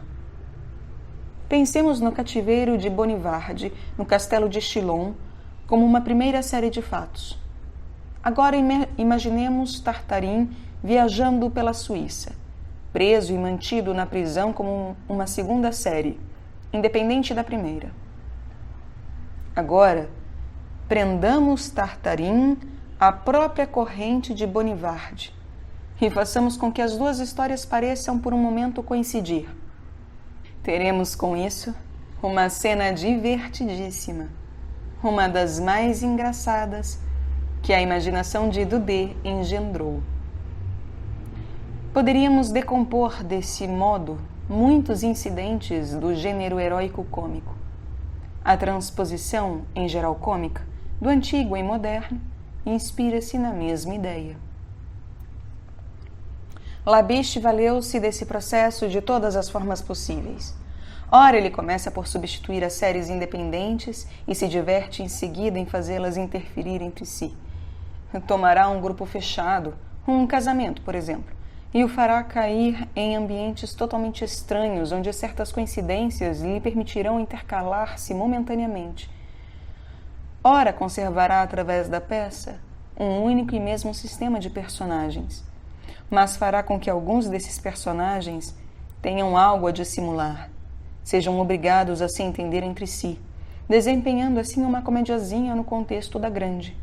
Pensemos no cativeiro de Bonivarde, no castelo de Chillon, como uma primeira série de fatos. Agora imaginemos Tartarin viajando pela Suíça, preso e mantido na prisão como uma segunda série, independente da primeira. Agora, prendamos Tartarin à própria corrente de Bonivarde e façamos com que as duas histórias pareçam por um momento coincidir. Teremos com isso uma cena divertidíssima, uma das mais engraçadas que a imaginação de Daudet engendrou. Poderíamos decompor desse modo muitos incidentes do gênero heróico cômico. A transposição, em geral cômica, do antigo em moderno inspira-se na mesma ideia. Labiche valeu-se desse processo de todas as formas possíveis. Ora, ele começa por substituir as séries independentes e se diverte em seguida em fazê-las interferir entre si. Tomará um grupo fechado, um casamento, por exemplo, e o fará cair em ambientes totalmente estranhos, onde certas coincidências lhe permitirão intercalar-se momentaneamente. Ora, conservará através da peça um único e mesmo sistema de personagens, mas fará com que alguns desses personagens tenham algo a dissimular, sejam obrigados a se entender entre si, desempenhando assim uma comediazinha no contexto da grande.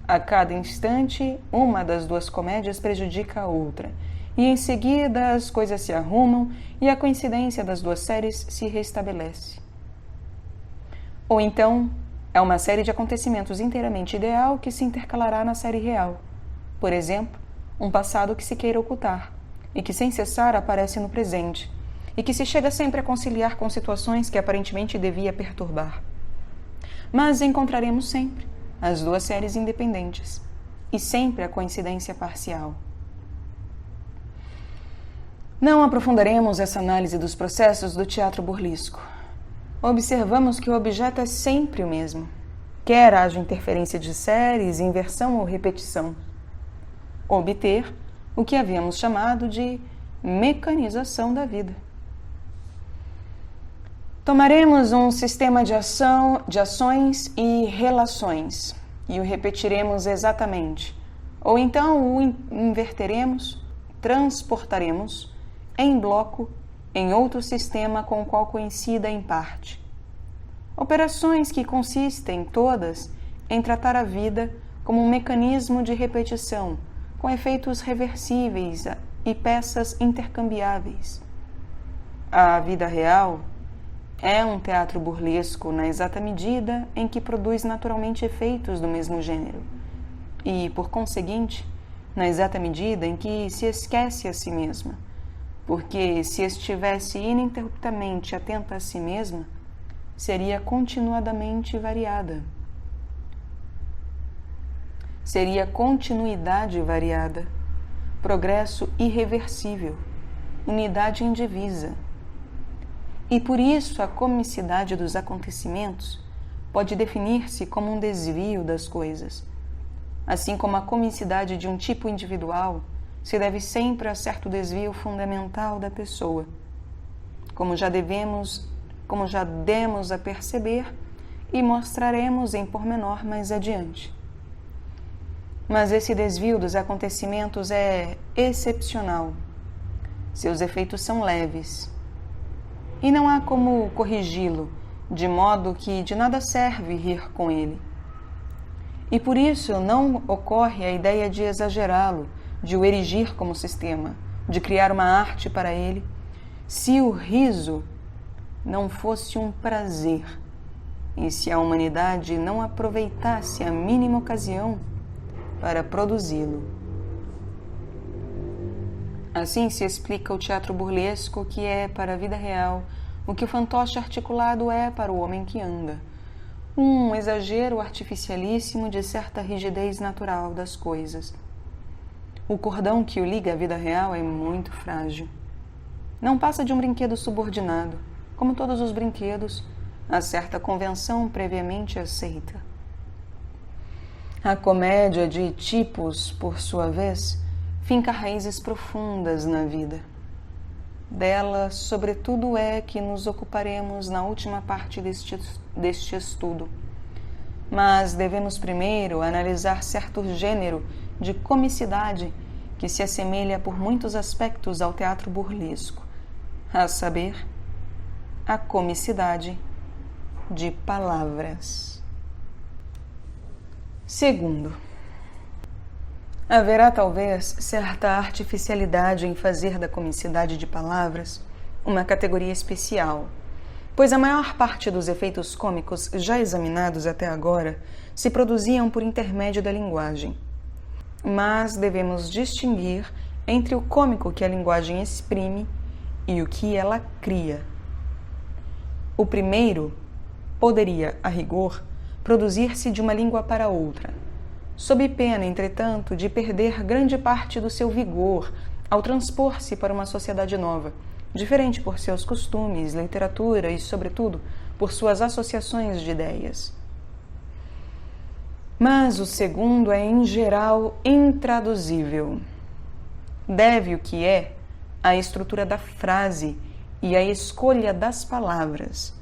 A cada instante, uma das duas comédias prejudica a outra, e em seguida as coisas se arrumam e a coincidência das duas séries se restabelece. Ou então, é uma série de acontecimentos inteiramente ideal que se intercalará na série real. Por exemplo, um passado que se queira ocultar, e que sem cessar aparece no presente, e que se chega sempre a conciliar com situações que aparentemente devia perturbar. Mas encontraremos sempre as duas séries independentes, e sempre a coincidência parcial. Não aprofundaremos essa análise dos processos do teatro burlesco. Observamos que o objeto é sempre o mesmo, quer haja interferência de séries, inversão ou repetição. Obter o que havíamos chamado de mecanização da vida. Tomaremos um sistema de ações e relações e o repetiremos exatamente, ou então o inverteremos, transportaremos em bloco em outro sistema com o qual coincida em parte. Operações que consistem todas em tratar a vida como um mecanismo de repetição, com efeitos reversíveis e peças intercambiáveis. A vida real é um teatro burlesco na exata medida em que produz naturalmente efeitos do mesmo gênero e, por conseguinte, na exata medida em que se esquece a si mesma, porque se estivesse ininterruptamente atenta a si mesma, seria continuadamente variada. Seria continuidade variada, progresso irreversível, unidade indivisa. E por isso a comicidade dos acontecimentos pode definir-se como um desvio das coisas, assim como a comicidade de um tipo individual se deve sempre a certo desvio fundamental da pessoa, como já demos a perceber e mostraremos em pormenor mais adiante. Mas esse desvio dos acontecimentos é excepcional. Seus efeitos são leves. E não há como corrigi-lo, de modo que de nada serve rir com ele. E por isso não ocorre a ideia de exagerá-lo, de o erigir como sistema, de criar uma arte para ele, se o riso não fosse um prazer, e se a humanidade não aproveitasse a mínima ocasião para produzi-lo. Assim se explica o teatro burlesco, que é para a vida real o que o fantoche articulado é para o homem que anda. Um exagero artificialíssimo de certa rigidez natural das coisas. O cordão que o liga à vida real é muito frágil. Não passa de um brinquedo subordinado, como todos os brinquedos, a certa convenção previamente aceita. A comédia de tipos, por sua vez, finca raízes profundas na vida. Dela, sobretudo, é que nos ocuparemos na última parte deste estudo. Mas devemos primeiro analisar certo gênero de comicidade que se assemelha por muitos aspectos ao teatro burlesco, a saber, a comicidade de palavras. Segundo, haverá talvez certa artificialidade em fazer da comicidade de palavras uma categoria especial, pois a maior parte dos efeitos cômicos já examinados até agora se produziam por intermédio da linguagem. Mas devemos distinguir entre o cômico que a linguagem exprime e o que ela cria. O primeiro poderia, a rigor, produzir-se de uma língua para outra, sob pena, entretanto, de perder grande parte do seu vigor ao transpor-se para uma sociedade nova, diferente por seus costumes, literatura e, sobretudo, por suas associações de ideias. Mas o segundo é, em geral, intraduzível. Deve o que é à estrutura da frase e à escolha das palavras.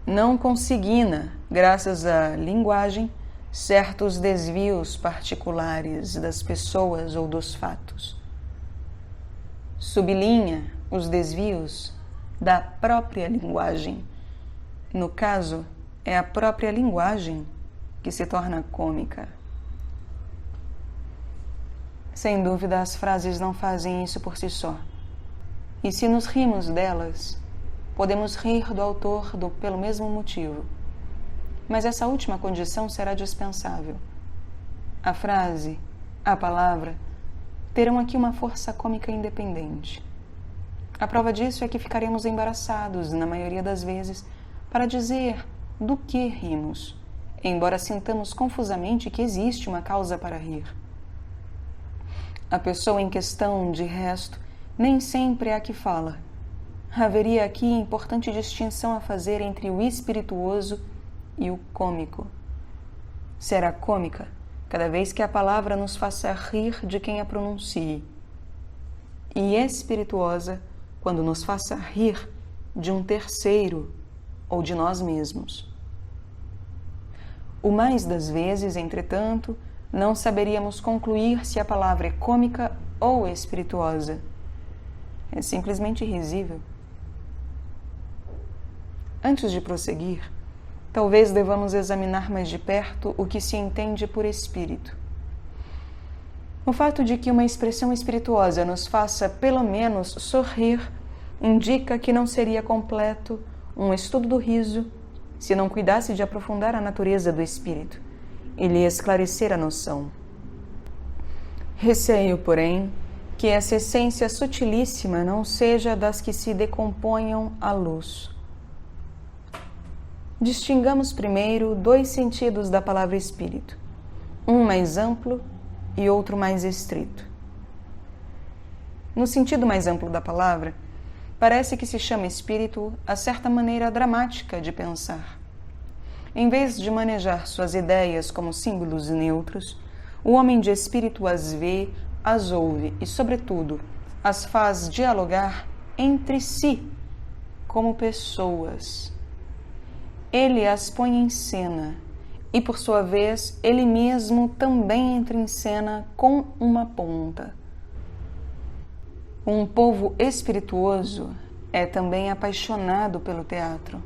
Não consigna, graças à linguagem, certos desvios particulares das pessoas ou dos fatos. Sublinha os desvios da própria linguagem. No caso, é a própria linguagem que se torna cômica. Sem dúvida, as frases não fazem isso por si só. E se nos rimos delas, podemos rir do autor pelo mesmo motivo. Mas essa última condição será dispensável. A frase, a palavra, terão aqui uma força cômica independente. A prova disso é que ficaremos embaraçados, na maioria das vezes, para dizer do que rimos, embora sintamos confusamente que existe uma causa para rir. A pessoa em questão, de resto, nem sempre é a que fala. Haveria aqui importante distinção a fazer entre o espirituoso e o cômico. Será cômica cada vez que a palavra nos faça rir de quem a pronuncie, e espirituosa quando nos faça rir de um terceiro ou de nós mesmos. O mais das vezes, entretanto, não saberíamos concluir se a palavra é cômica ou espirituosa. É simplesmente risível. Antes de prosseguir, talvez devamos examinar mais de perto o que se entende por espírito. O fato de que uma expressão espirituosa nos faça, pelo menos, sorrir, indica que não seria completo um estudo do riso se não cuidasse de aprofundar a natureza do espírito e lhe esclarecer a noção. Receio, porém, que essa essência sutilíssima não seja das que se decomponham à luz. Distingamos primeiro dois sentidos da palavra espírito, um mais amplo e outro mais estrito. No sentido mais amplo da palavra, parece que se chama espírito a certa maneira dramática de pensar. Em vez de manejar suas ideias como símbolos neutros, o homem de espírito as vê, as ouve e, sobretudo, as faz dialogar entre si como pessoas. Ele as põe em cena e, por sua vez, ele mesmo também entra em cena com uma ponta. Um povo espirituoso é também apaixonado pelo teatro.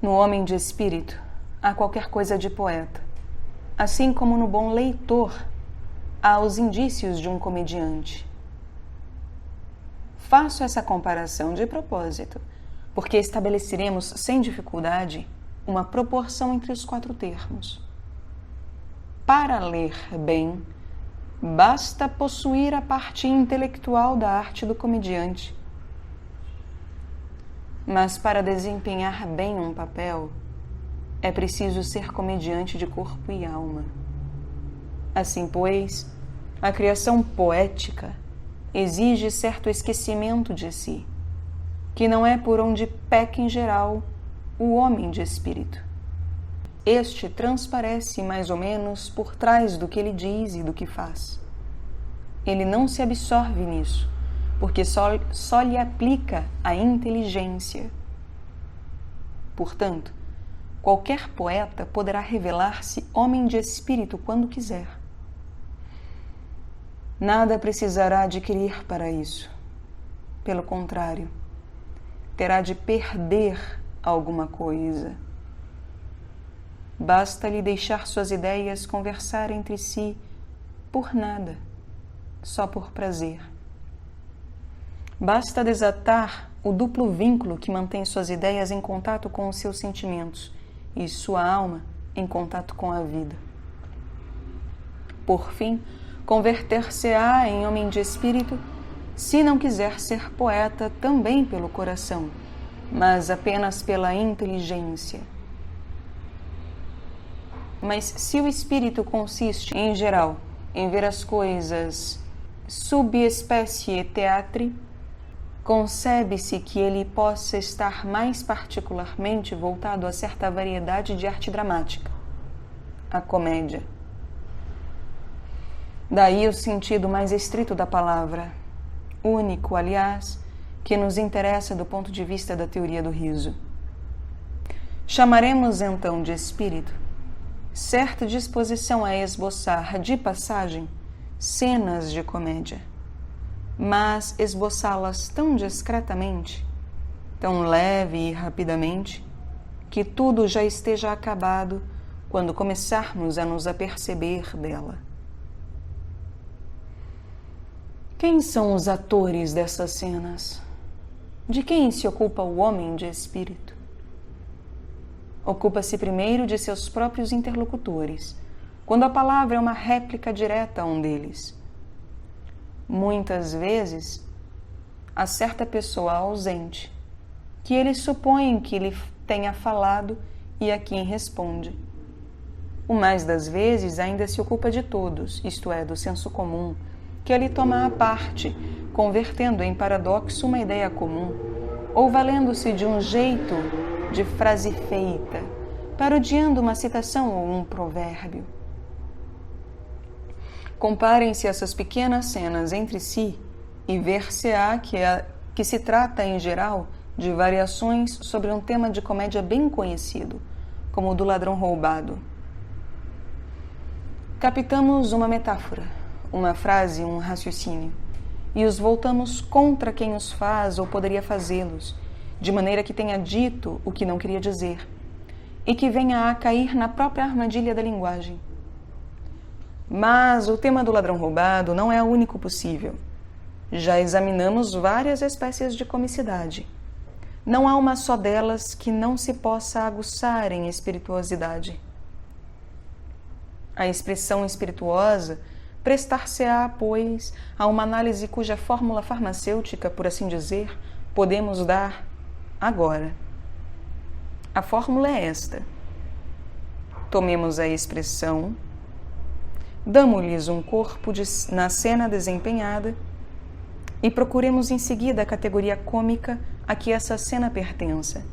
No homem de espírito há qualquer coisa de poeta, assim como no bom leitor há os indícios de um comediante. Faço essa comparação de propósito, porque estabeleceremos sem dificuldade uma proporção entre os 4 termos. Para ler bem, basta possuir a parte intelectual da arte do comediante. Mas para desempenhar bem um papel, é preciso ser comediante de corpo e alma. Assim, pois, a criação poética exige certo esquecimento de si, que não é por onde peca em geral o homem de espírito. Este transparece mais ou menos por trás do que ele diz e do que faz. Ele não se absorve nisso, porque só lhe aplica a inteligência. Portanto, qualquer poeta poderá revelar-se homem de espírito quando quiser. Nada precisará adquirir para isso. Pelo contrário, terá de perder alguma coisa. Basta-lhe deixar suas ideias conversar entre si por nada, só por prazer. Basta desatar o duplo vínculo que mantém suas ideias em contato com os seus sentimentos e sua alma em contato com a vida. Por fim, converter-se-á em homem de espírito se não quiser ser poeta também pelo coração, mas apenas pela inteligência. Mas se o espírito consiste, em geral, em ver as coisas subespecie theatri, concebe-se que ele possa estar mais particularmente voltado a certa variedade de arte dramática, a comédia. Daí o sentido mais estrito da palavra, único, aliás, que nos interessa do ponto de vista da teoria do riso. Chamaremos então de espírito certa disposição a esboçar de passagem cenas de comédia, mas esboçá-las tão discretamente, tão leve e rapidamente, que tudo já esteja acabado quando começarmos a nos aperceber dela. Quem são os atores dessas cenas? De quem se ocupa o homem de espírito? Ocupa-se primeiro de seus próprios interlocutores, quando a palavra é uma réplica direta a um deles. Muitas vezes, há certa pessoa ausente, que eles supõem que lhe tenha falado e a quem responde. O mais das vezes ainda se ocupa de todos, isto é, do senso comum, que ali toma a parte, convertendo em paradoxo uma ideia comum, ou valendo-se de um jeito de frase feita, parodiando uma citação ou um provérbio. Comparem-se essas pequenas cenas entre si e ver-se-á que se trata, em geral, de variações sobre um tema de comédia bem conhecido, como o do ladrão roubado. Captamos uma metáfora, uma frase, um raciocínio, e os voltamos contra quem os faz ou poderia fazê-los, de maneira que tenha dito o que não queria dizer, e que venha a cair na própria armadilha da linguagem. Mas o tema do ladrão roubado não é o único possível. Já examinamos várias espécies de comicidade. Não há uma só delas que não se possa aguçar em espirituosidade. A expressão espirituosa prestar-se-á, pois, a uma análise cuja fórmula farmacêutica, por assim dizer, podemos dar agora. A fórmula é esta. Tomemos a expressão, damos-lhes um corpo na cena desempenhada e procuremos em seguida a categoria cômica a que essa cena pertença.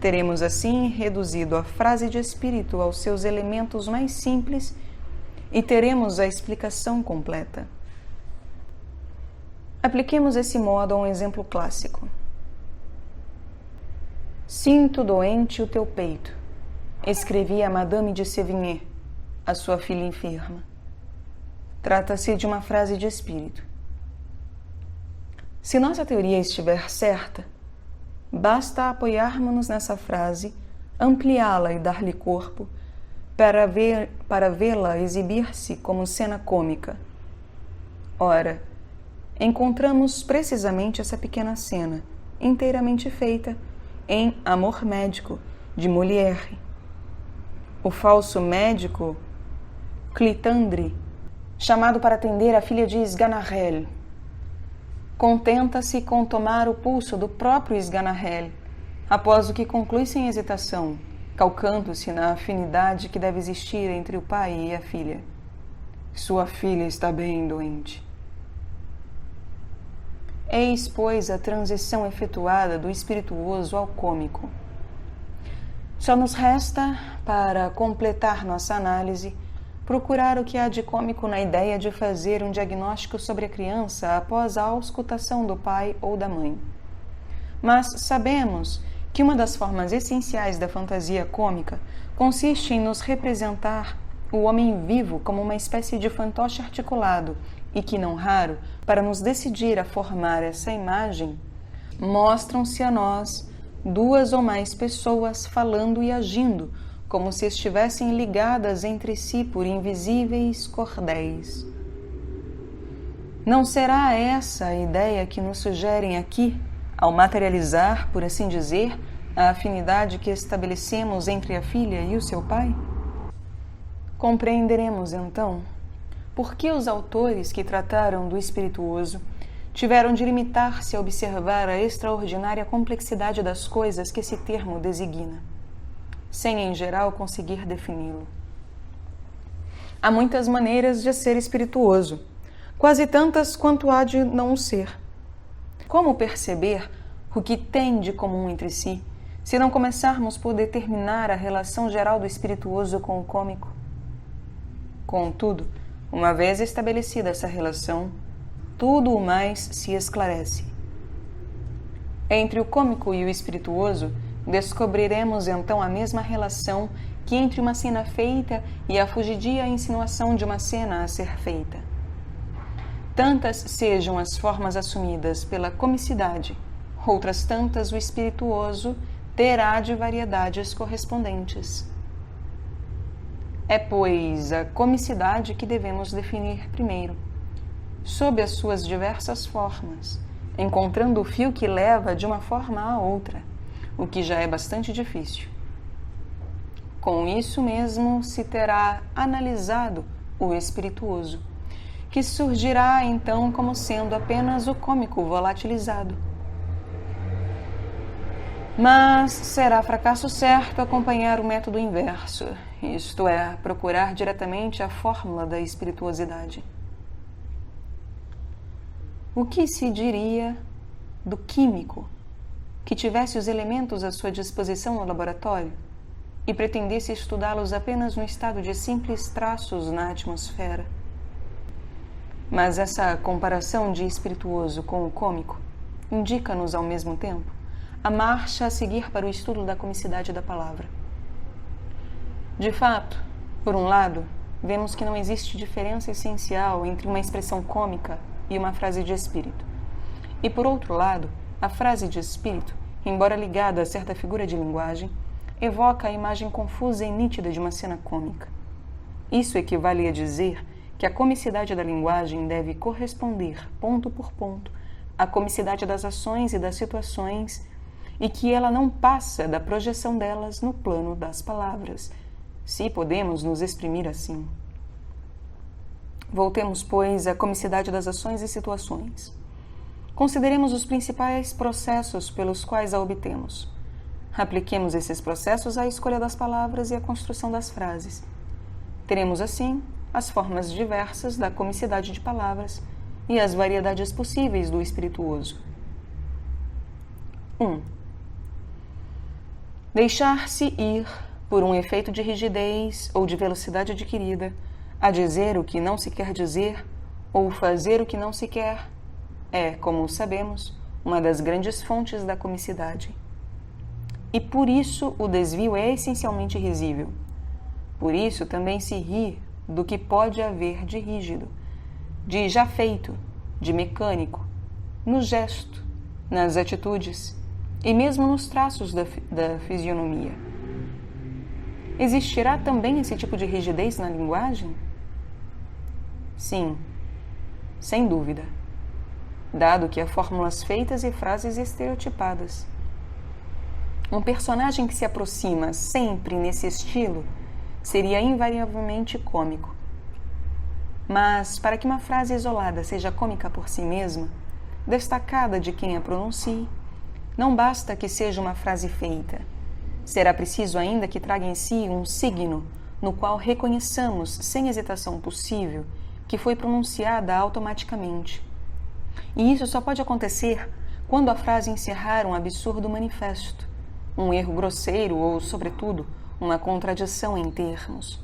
Teremos assim reduzido a frase de espírito aos seus elementos mais simples e teremos a explicação completa. Apliquemos esse modo a um exemplo clássico. Sinto doente o teu peito, escrevia a Madame de Sévigné, a sua filha enferma. Trata-se de uma frase de espírito. Se nossa teoria estiver certa, basta apoiarmos-nos nessa frase, ampliá-la e dar-lhe corpo, para vê-la exibir-se como cena cômica. Ora, encontramos precisamente essa pequena cena, inteiramente feita em Amor Médico, de Molière. O falso médico Clitandre, chamado para atender a filha de Sganarelle, contenta-se com tomar o pulso do próprio Sganarelle, após o que conclui sem hesitação, calcando-se na afinidade que deve existir entre o pai e a filha. Sua filha está bem doente. Eis, pois, a transição efetuada do espirituoso ao cômico. Só nos resta, para completar nossa análise, procurar o que há de cômico na ideia de fazer um diagnóstico sobre a criança após a auscultação do pai ou da mãe. Mas sabemos que uma das formas essenciais da fantasia cômica consiste em nos representar o homem vivo como uma espécie de fantoche articulado e que, não raro, para nos decidir a formar essa imagem, mostram-se a nós duas ou mais pessoas falando e agindo, como se estivessem ligadas entre si por invisíveis cordéis. Não será essa a ideia que nos sugerem aqui, ao materializar, por assim dizer, a afinidade que estabelecemos entre a filha e o seu pai? Compreenderemos, então, por que os autores que trataram do espirituoso tiveram de limitar-se a observar a extraordinária complexidade das coisas que esse termo designa, sem, em geral, conseguir defini-lo. Há muitas maneiras de ser espirituoso, quase tantas quanto há de não o ser. Como perceber o que tem de comum entre si, se não começarmos por determinar a relação geral do espirituoso com o cômico? Contudo, uma vez estabelecida essa relação, tudo o mais se esclarece. Entre o cômico e o espirituoso, descobriremos então a mesma relação que entre uma cena feita e a fugidia insinuação de uma cena a ser feita. Tantas sejam as formas assumidas pela comicidade, outras tantas o espirituoso terá de variedades correspondentes. É, pois, a comicidade que devemos definir primeiro, sob as suas diversas formas, encontrando o fio que leva de uma forma à outra, o que já é bastante difícil. Com isso mesmo se terá analisado o espirituoso, que surgirá então como sendo apenas o cômico volatilizado. Mas será fracasso certo acompanhar o método inverso, isto é, procurar diretamente a fórmula da espirituosidade. O que se diria do químico que tivesse os elementos à sua disposição no laboratório e pretendesse estudá-los apenas no estado de simples traços na atmosfera? Mas essa comparação de espirituoso com o cômico indica-nos ao mesmo tempo a marcha a seguir para o estudo da comicidade da palavra. De fato, por um lado, vemos que não existe diferença essencial entre uma expressão cômica e uma frase de espírito. E por outro lado, a frase de espírito, embora ligada a certa figura de linguagem, evoca a imagem confusa e nítida de uma cena cômica. Isso equivale a dizer que a comicidade da linguagem deve corresponder, ponto por ponto, à comicidade das ações e das situações, e que ela não passa da projeção delas no plano das palavras, se podemos nos exprimir assim. Voltemos, pois, à comicidade das ações e situações. Consideremos os principais processos pelos quais a obtemos. Apliquemos esses processos à escolha das palavras e à construção das frases. Teremos, assim, as formas diversas da comicidade de palavras e as variedades possíveis do espirituoso. 1. Deixar-se ir, por um efeito de rigidez ou de velocidade adquirida, a dizer o que não se quer dizer ou fazer o que não se quer, é, como sabemos, uma das grandes fontes da comicidade. E por isso o desvio é essencialmente risível. Por isso também se ri do que pode haver de rígido, de já feito, de mecânico, no gesto, nas atitudes e mesmo nos traços da fisionomia. Existirá também esse tipo de rigidez na linguagem? Sim, sem dúvida. dado que há fórmulas feitas e frases estereotipadas. Um personagem que se aproxima sempre nesse estilo seria invariavelmente cômico. Mas, para que uma frase isolada seja cômica por si mesma, destacada de quem a pronuncie, não basta que seja uma frase feita. Será preciso ainda que traga em si um signo no qual reconheçamos, sem hesitação possível, que foi pronunciada automaticamente. E isso só pode acontecer quando a frase encerrar um absurdo manifesto, um erro grosseiro ou, sobretudo, uma contradição em termos.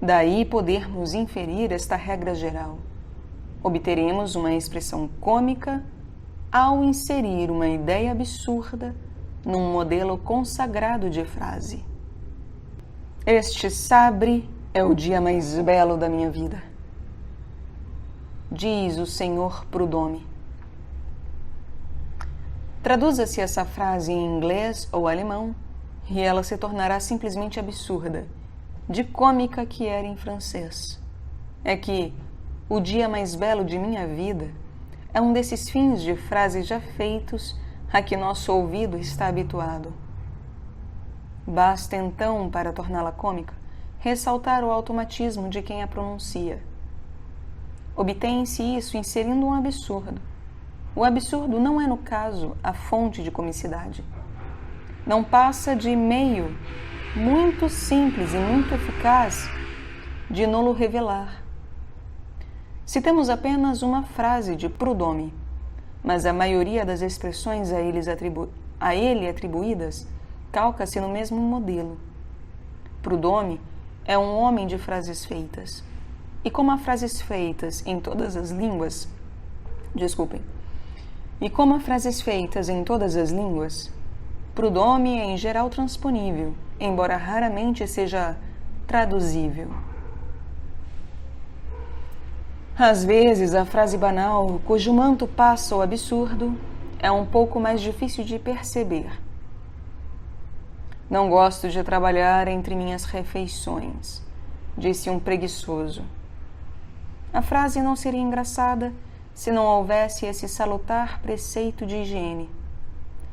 Daí podermos inferir esta regra geral. Obteremos uma expressão cômica ao inserir uma ideia absurda num modelo consagrado de frase. Este sabre é o dia mais belo da minha vida, diz o Sr. Prudhomme. Traduza-se essa frase em inglês ou alemão e ela se tornará simplesmente absurda, de cômica que era em francês. É que o dia mais belo de minha vida é um desses fins de frases já feitos a que nosso ouvido está habituado. Basta então, para torná-la cômica, ressaltar o automatismo de quem a pronuncia. Obtém-se isso inserindo um absurdo. O absurdo não é, no caso, a fonte de comicidade. Não passa de meio muito simples e muito eficaz de nolo revelar. Citemos apenas uma frase de Prudhomme, mas a maioria das expressões a ele atribuídas calca-se no mesmo modelo. Prudhomme é um homem de frases feitas. E como há frases feitas em todas as línguas, Prudhomme é em geral transponível, embora raramente seja traduzível. Às vezes, a frase banal, cujo manto passa o absurdo, é um pouco mais difícil de perceber. Não gosto de trabalhar entre minhas refeições, disse um preguiçoso. A frase não seria engraçada se não houvesse esse salutar preceito de higiene.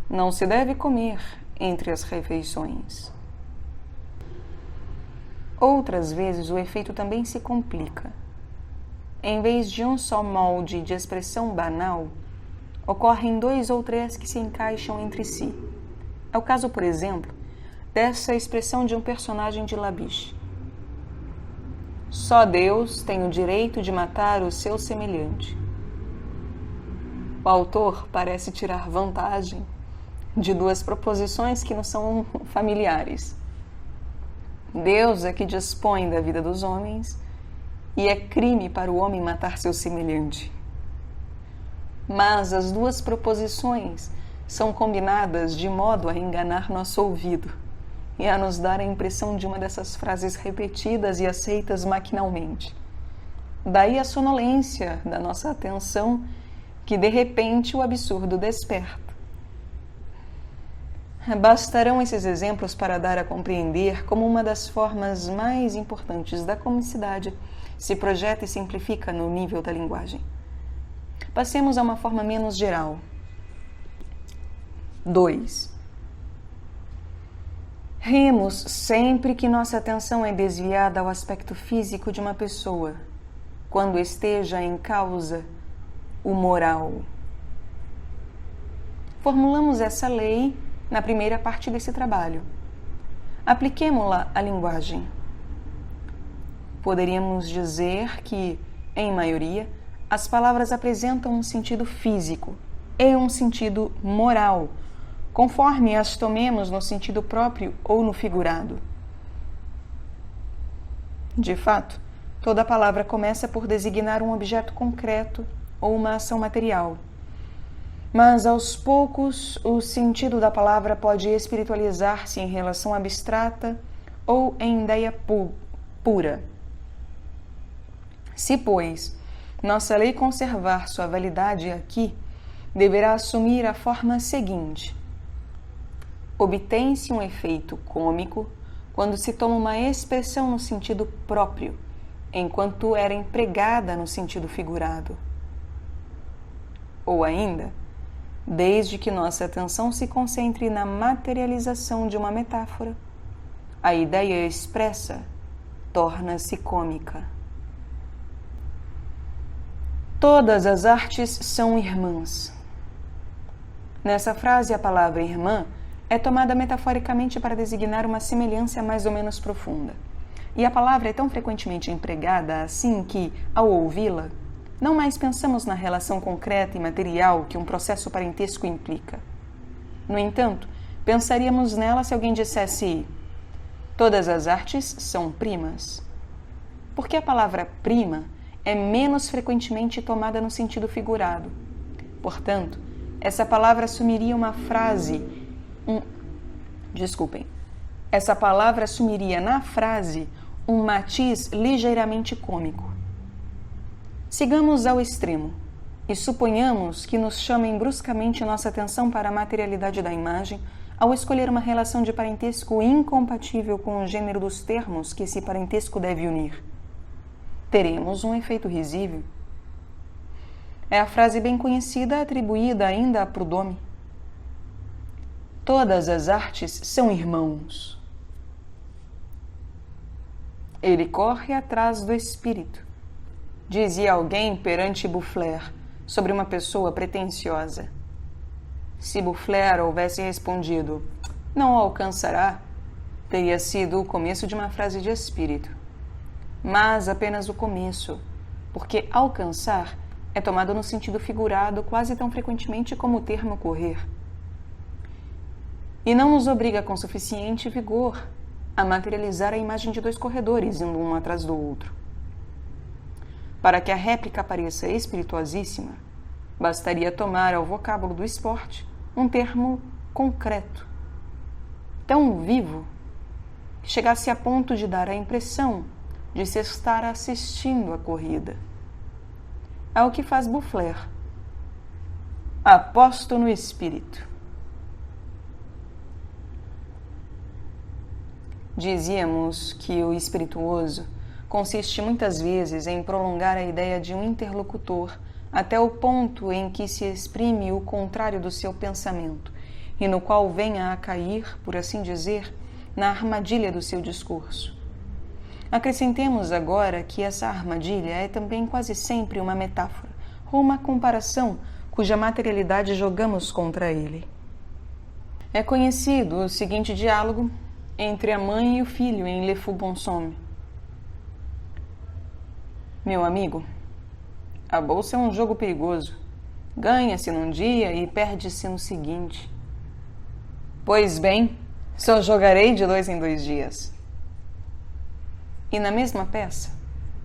Não se deve comer entre as refeições. Outras vezes o efeito também se complica. Em vez de um só molde de expressão banal, ocorrem 2 ou 3 que se encaixam entre si. É o caso, por exemplo, dessa expressão de um personagem de Labiche. Só Deus tem o direito de matar o seu semelhante. O autor parece tirar vantagem de 2 proposições que não são familiares. Deus é que dispõe da vida dos homens e é crime para o homem matar seu semelhante. Mas as 2 proposições são combinadas de modo a enganar nosso ouvido e a nos dar a impressão de uma dessas frases repetidas e aceitas maquinalmente. Daí a sonolência da nossa atenção que de repente o absurdo desperta. Bastarão esses exemplos para dar a compreender como uma das formas mais importantes da comicidade se projeta e simplifica no nível da linguagem. Passemos a uma forma menos geral. 2. Rimos sempre que nossa atenção é desviada ao aspecto físico de uma pessoa, quando esteja em causa o moral. Formulamos essa lei na primeira parte desse trabalho. Apliquemo-la à linguagem. Poderíamos dizer que, em maioria, as palavras apresentam um sentido físico e um sentido moral, conforme as tomemos no sentido próprio ou no figurado. De fato, toda palavra começa por designar um objeto concreto ou uma ação material. Mas, aos poucos, o sentido da palavra pode espiritualizar-se em relação abstrata ou em ideia pura. Se, pois, nossa lei conservar sua validade aqui, deverá assumir a forma seguinte. Obtém-se um efeito cômico quando se toma uma expressão no sentido próprio, enquanto era empregada no sentido figurado. ou ainda, desde que nossa atenção se concentre na materialização de uma metáfora, a ideia expressa torna-se cômica. Todas as artes são irmãs. Nessa frase, a palavra irmã é tomada metaforicamente para designar uma semelhança mais ou menos profunda. E a palavra é tão frequentemente empregada assim que, ao ouvi-la, não mais pensamos na relação concreta e material que um processo parentesco implica. No entanto, pensaríamos nela se alguém dissesse: todas as artes são primas. Porque a palavra prima é menos frequentemente tomada no sentido figurado. Portanto, essa palavra assumiria Essa palavra assumiria na frase um matiz ligeiramente cômico. Sigamos ao extremo e suponhamos que nos chamem bruscamente nossa atenção para a materialidade da imagem ao escolher uma relação de parentesco incompatível com o gênero dos termos que esse parentesco deve unir. Teremos um efeito risível. É a frase bem conhecida atribuída ainda a Prudhomme. Todas as artes são irmãos. Ele corre atrás do espírito, dizia alguém perante Boufflers sobre uma pessoa pretensiosa. Se Boufflers houvesse respondido, não o alcançará, teria sido o começo de uma frase de espírito. Mas apenas o começo, porque alcançar é tomado no sentido figurado quase tão frequentemente como o termo correr. E não nos obriga com suficiente vigor a materializar a imagem de dois corredores indo um atrás do outro. Para que a réplica pareça espirituosíssima, bastaria tomar ao vocábulo do esporte um termo concreto, tão vivo, que chegasse a ponto de dar a impressão de se estar assistindo à corrida. É o que faz Boufflers. Aposto no espírito. Dizíamos que o espirituoso consiste muitas vezes em prolongar a ideia de um interlocutor até o ponto em que se exprime o contrário do seu pensamento e no qual venha a cair, por assim dizer, na armadilha do seu discurso. Acrescentemos agora que essa armadilha é também quase sempre uma metáfora ou uma comparação cuja materialidade jogamos contra ele. É conhecido o seguinte diálogo entre a mãe e o filho em Le Fou Bonsomme. Meu amigo, a bolsa é um jogo perigoso. Ganha-se num dia e perde-se no seguinte. Pois bem, só jogarei de 2 em 2 dias. E na mesma peça,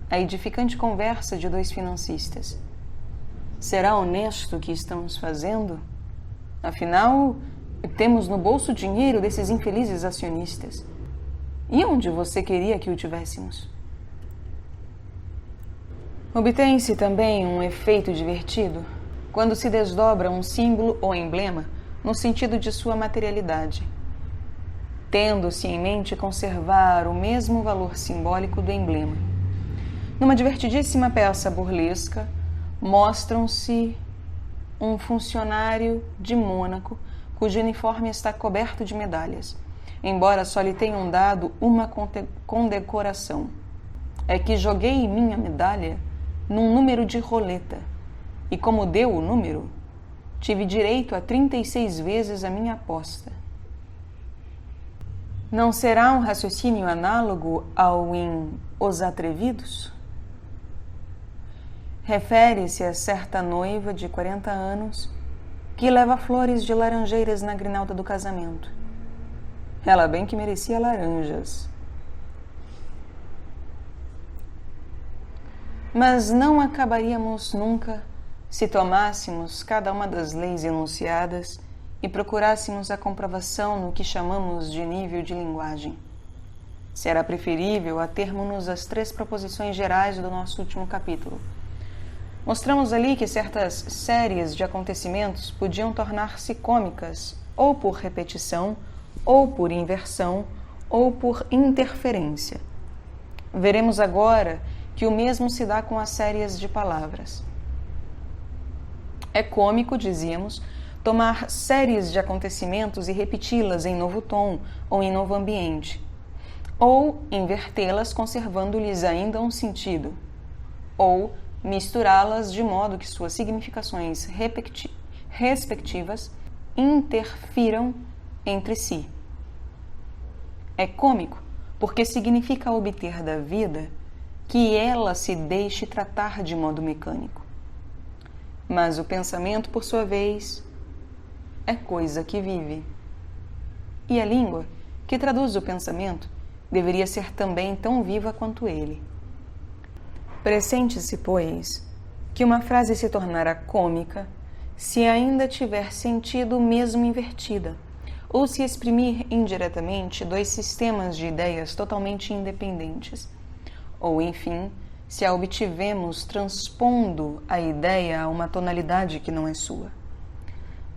a edificante conversa de 2 financistas. Será honesto o que estamos fazendo? Afinal, temos no bolso o dinheiro desses infelizes acionistas. E onde você queria que o tivéssemos? Obtém-se também um efeito divertido quando se desdobra um símbolo ou emblema no sentido de sua materialidade, tendo-se em mente conservar o mesmo valor simbólico do emblema. Numa divertidíssima peça burlesca, mostram-se um funcionário de Mônaco cujo uniforme está coberto de medalhas, embora só lhe tenham dado uma condecoração. É que joguei minha medalha num número de roleta, e como deu o número, tive direito a 36 vezes a minha aposta. Não será um raciocínio análogo ao em Os Atrevidos? Refere-se a certa noiva de 40 anos que leva flores de laranjeiras na grinalda do casamento. Ela bem que merecia laranjas. Mas não acabaríamos nunca se tomássemos cada uma das leis enunciadas e procurássemos a comprovação no que chamamos de nível de linguagem. Será preferível atermos-nos às 3 proposições gerais do nosso último capítulo. Mostramos ali que certas séries de acontecimentos podiam tornar-se cômicas ou por repetição, ou por inversão, ou por interferência. Veremos agora que o mesmo se dá com as séries de palavras. É cômico, dizíamos, tomar séries de acontecimentos e repeti-las em novo tom ou em novo ambiente, ou invertê-las conservando-lhes ainda um sentido, ou misturá-las de modo que suas significações respectivas interfiram entre si. É cômico porque significa obter da vida que ela se deixe tratar de modo mecânico. Mas o pensamento, por sua vez, é coisa que vive. E a língua, que traduz o pensamento, deveria ser também tão viva quanto ele. Pressente-se, pois, que uma frase se tornará cômica se ainda tiver sentido mesmo invertida, ou se exprimir indiretamente dois sistemas de ideias totalmente independentes, ou, enfim, se a obtivemos transpondo a ideia a uma tonalidade que não é sua.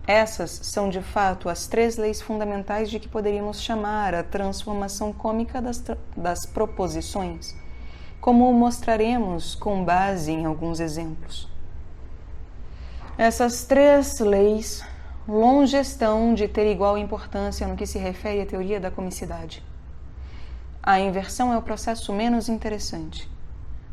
Essas são, de fato, as 3 leis fundamentais de que poderíamos chamar a transformação cômica das proposições, como mostraremos com base em alguns exemplos. Essas 3 leis longe estão de ter igual importância no que se refere à teoria da comicidade. A inversão é o processo menos interessante,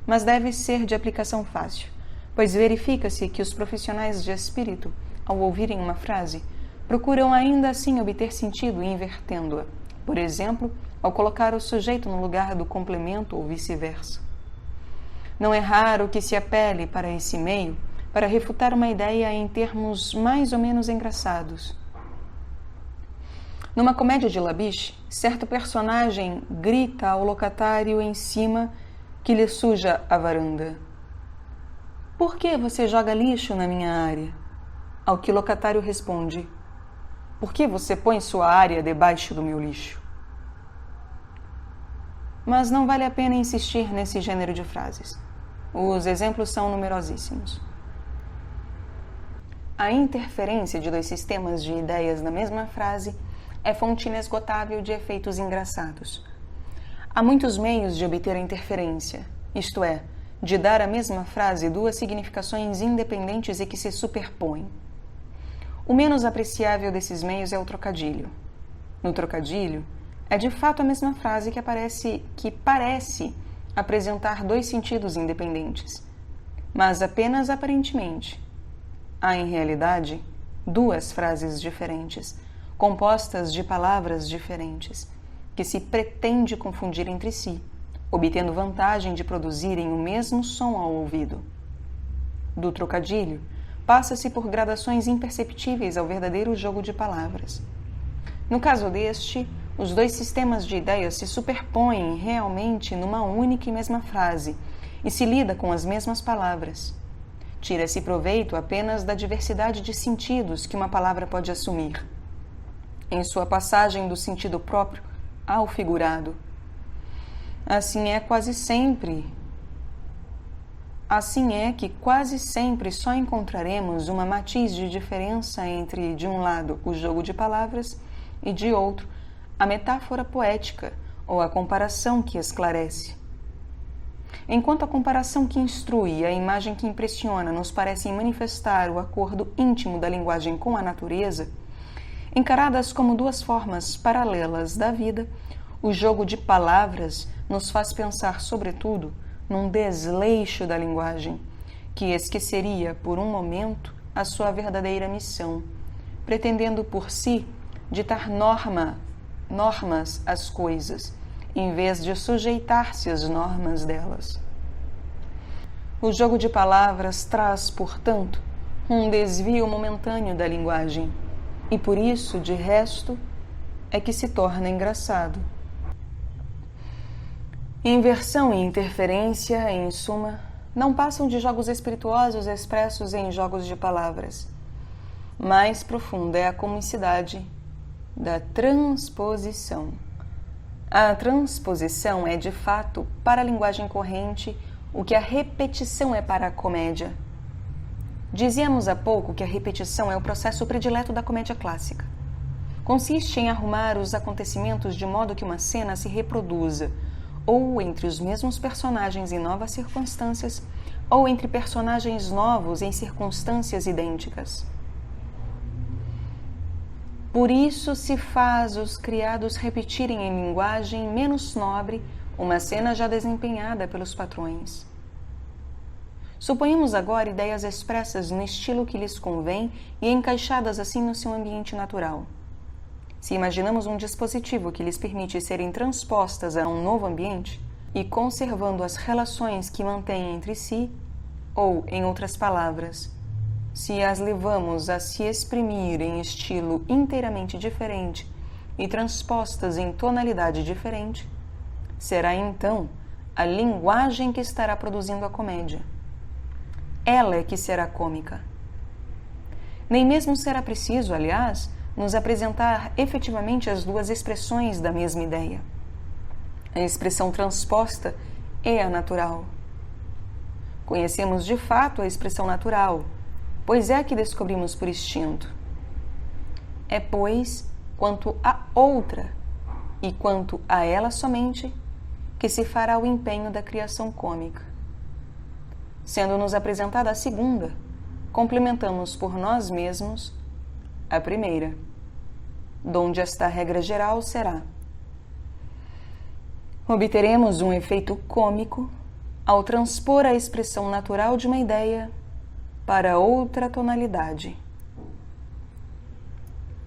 mas deve ser de aplicação fácil, pois verifica-se que os profissionais de espírito, ao ouvirem uma frase, procuram ainda assim obter sentido invertendo-a, por exemplo, ao colocar o sujeito no lugar do complemento ou vice-versa. Não é raro que se apele para esse meio para refutar uma ideia em termos mais ou menos engraçados. Numa comédia de Labiche, certo personagem grita ao locatário em cima que lhe suja a varanda: "Por que você joga lixo na minha área?" Ao que o locatário responde: "Por que você põe sua área debaixo do meu lixo?" Mas não vale a pena insistir nesse gênero de frases. Os exemplos são numerosíssimos. A interferência de 2 sistemas de ideias na mesma frase é fonte inesgotável de efeitos engraçados. Há muitos meios de obter a interferência, isto é, de dar à mesma frase 2 significações independentes e que se superpõem. O menos apreciável desses meios é o trocadilho. No trocadilho, é de fato a mesma frase que parece apresentar 2 sentidos independentes, mas apenas aparentemente. Há, em realidade, 2 frases diferentes, compostas de palavras diferentes, que se pretende confundir entre si, obtendo vantagem de produzirem o mesmo som ao ouvido. Do trocadilho, passa-se por gradações imperceptíveis ao verdadeiro jogo de palavras. No caso deste, os 2 sistemas de ideias se superpõem realmente numa única e mesma frase e se lida com as mesmas palavras. Tira-se proveito apenas da diversidade de sentidos que uma palavra pode assumir, em sua passagem do sentido próprio ao figurado. Assim é que quase sempre só encontraremos uma matiz de diferença entre, de um lado, o jogo de palavras e, de outro, a metáfora poética ou a comparação que esclarece. Enquanto a comparação que instrui e a imagem que impressiona nos parecem manifestar o acordo íntimo da linguagem com a natureza, encaradas como 2 formas paralelas da vida, o jogo de palavras nos faz pensar, sobretudo, num desleixo da linguagem, que esqueceria por um momento a sua verdadeira missão, pretendendo por si ditar normas às coisas, em vez de sujeitar-se às normas delas. O jogo de palavras traz, portanto, um desvio momentâneo da linguagem, e por isso, de resto, é que se torna engraçado. Inversão e interferência, em suma, não passam de jogos espirituosos expressos em jogos de palavras. Mais profunda é a comicidade da transposição. A transposição é, de fato, para a linguagem corrente, o que a repetição é para a comédia. Dizíamos há pouco que a repetição é o processo predileto da comédia clássica. Consiste em arrumar os acontecimentos de modo que uma cena se reproduza, ou entre os mesmos personagens em novas circunstâncias, ou entre personagens novos em circunstâncias idênticas. Por isso se faz os criados repetirem em linguagem menos nobre uma cena já desempenhada pelos patrões. Suponhamos agora ideias expressas no estilo que lhes convém e encaixadas assim no seu ambiente natural. Se imaginamos um dispositivo que lhes permite serem transpostas a um novo ambiente e conservando as relações que mantêm entre si, ou, em outras palavras, se as levamos a se exprimir em estilo inteiramente diferente e transpostas em tonalidade diferente, será então a linguagem que estará produzindo a comédia. Ela é que será cômica. Nem mesmo será preciso, aliás, nos apresentar efetivamente as duas expressões da mesma ideia. A expressão transposta é a natural. Conhecemos de fato a expressão natural, pois é a que descobrimos por instinto. É, pois, quanto a outra e quanto a ela somente, que se fará o empenho da criação cômica. Sendo-nos apresentada a segunda, complementamos por nós mesmos a primeira, donde esta regra geral será: obteremos um efeito cômico ao transpor a expressão natural de uma ideia para outra tonalidade.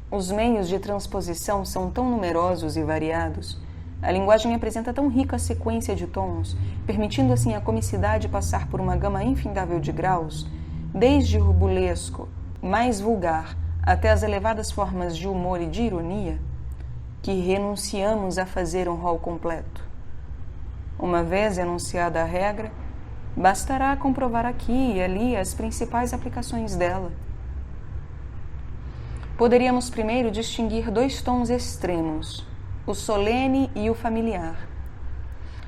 Os meios de transposição são tão numerosos e variados, a linguagem apresenta tão rica sequência de tons, permitindo assim a comicidade passar por uma gama infindável de graus, desde o burlesco mais vulgar até as elevadas formas de humor e de ironia, que renunciamos a fazer um rol completo. Uma vez enunciada a regra, bastará comprovar aqui e ali as principais aplicações dela. Poderíamos primeiro distinguir dois tons extremos, o solene e o familiar.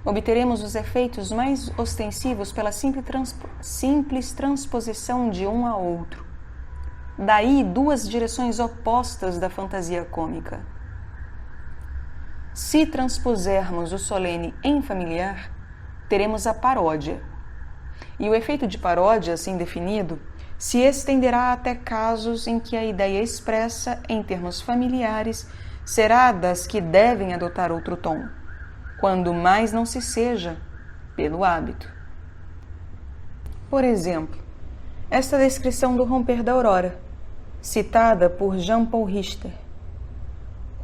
Obteremos os efeitos mais ostensivos pela simples transposição de um a outro. Daí duas direções opostas da fantasia cômica. Se transpusermos o solene em familiar, teremos a paródia. E o efeito de paródia, assim definido, se estenderá até casos em que a ideia expressa, em termos familiares, será das que devem adotar outro tom, quando mais não se seja pelo hábito. Por exemplo, esta descrição do romper da aurora, citada por Jean Paul Richter.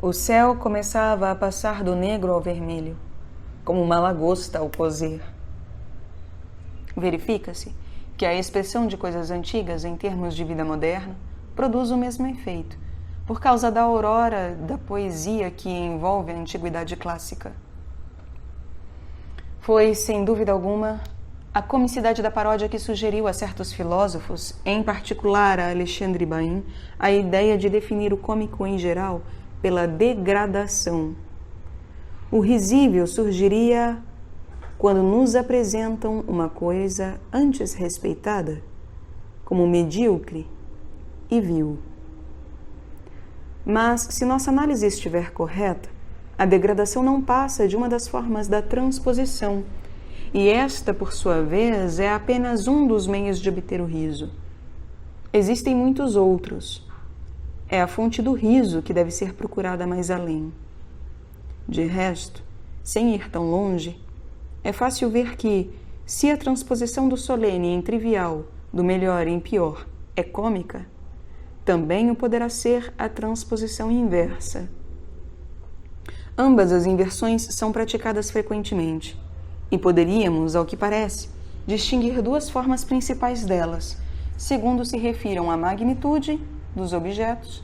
O céu começava a passar do negro ao vermelho, como uma lagosta ao cozer. Verifica-se que a expressão de coisas antigas em termos de vida moderna produz o mesmo efeito, por causa da aurora da poesia que envolve a antiguidade clássica. Foi, sem dúvida alguma, a comicidade da paródia que sugeriu a certos filósofos, em particular a Alexandre Bain, a ideia de definir o cômico em geral pela degradação. O risível surgiria quando nos apresentam uma coisa antes respeitada como medíocre e vil. Mas, se nossa análise estiver correta, a degradação não passa de uma das formas da transposição, e esta, por sua vez, é apenas um dos meios de obter o riso. Existem muitos outros. É a fonte do riso que deve ser procurada mais além. De resto, sem ir tão longe, é fácil ver que, se a transposição do solene em trivial, do melhor em pior, é cômica, também o poderá ser a transposição inversa. Ambas as inversões são praticadas frequentemente, e poderíamos, ao que parece, distinguir duas formas principais delas, segundo se refiram à magnitude dos objetos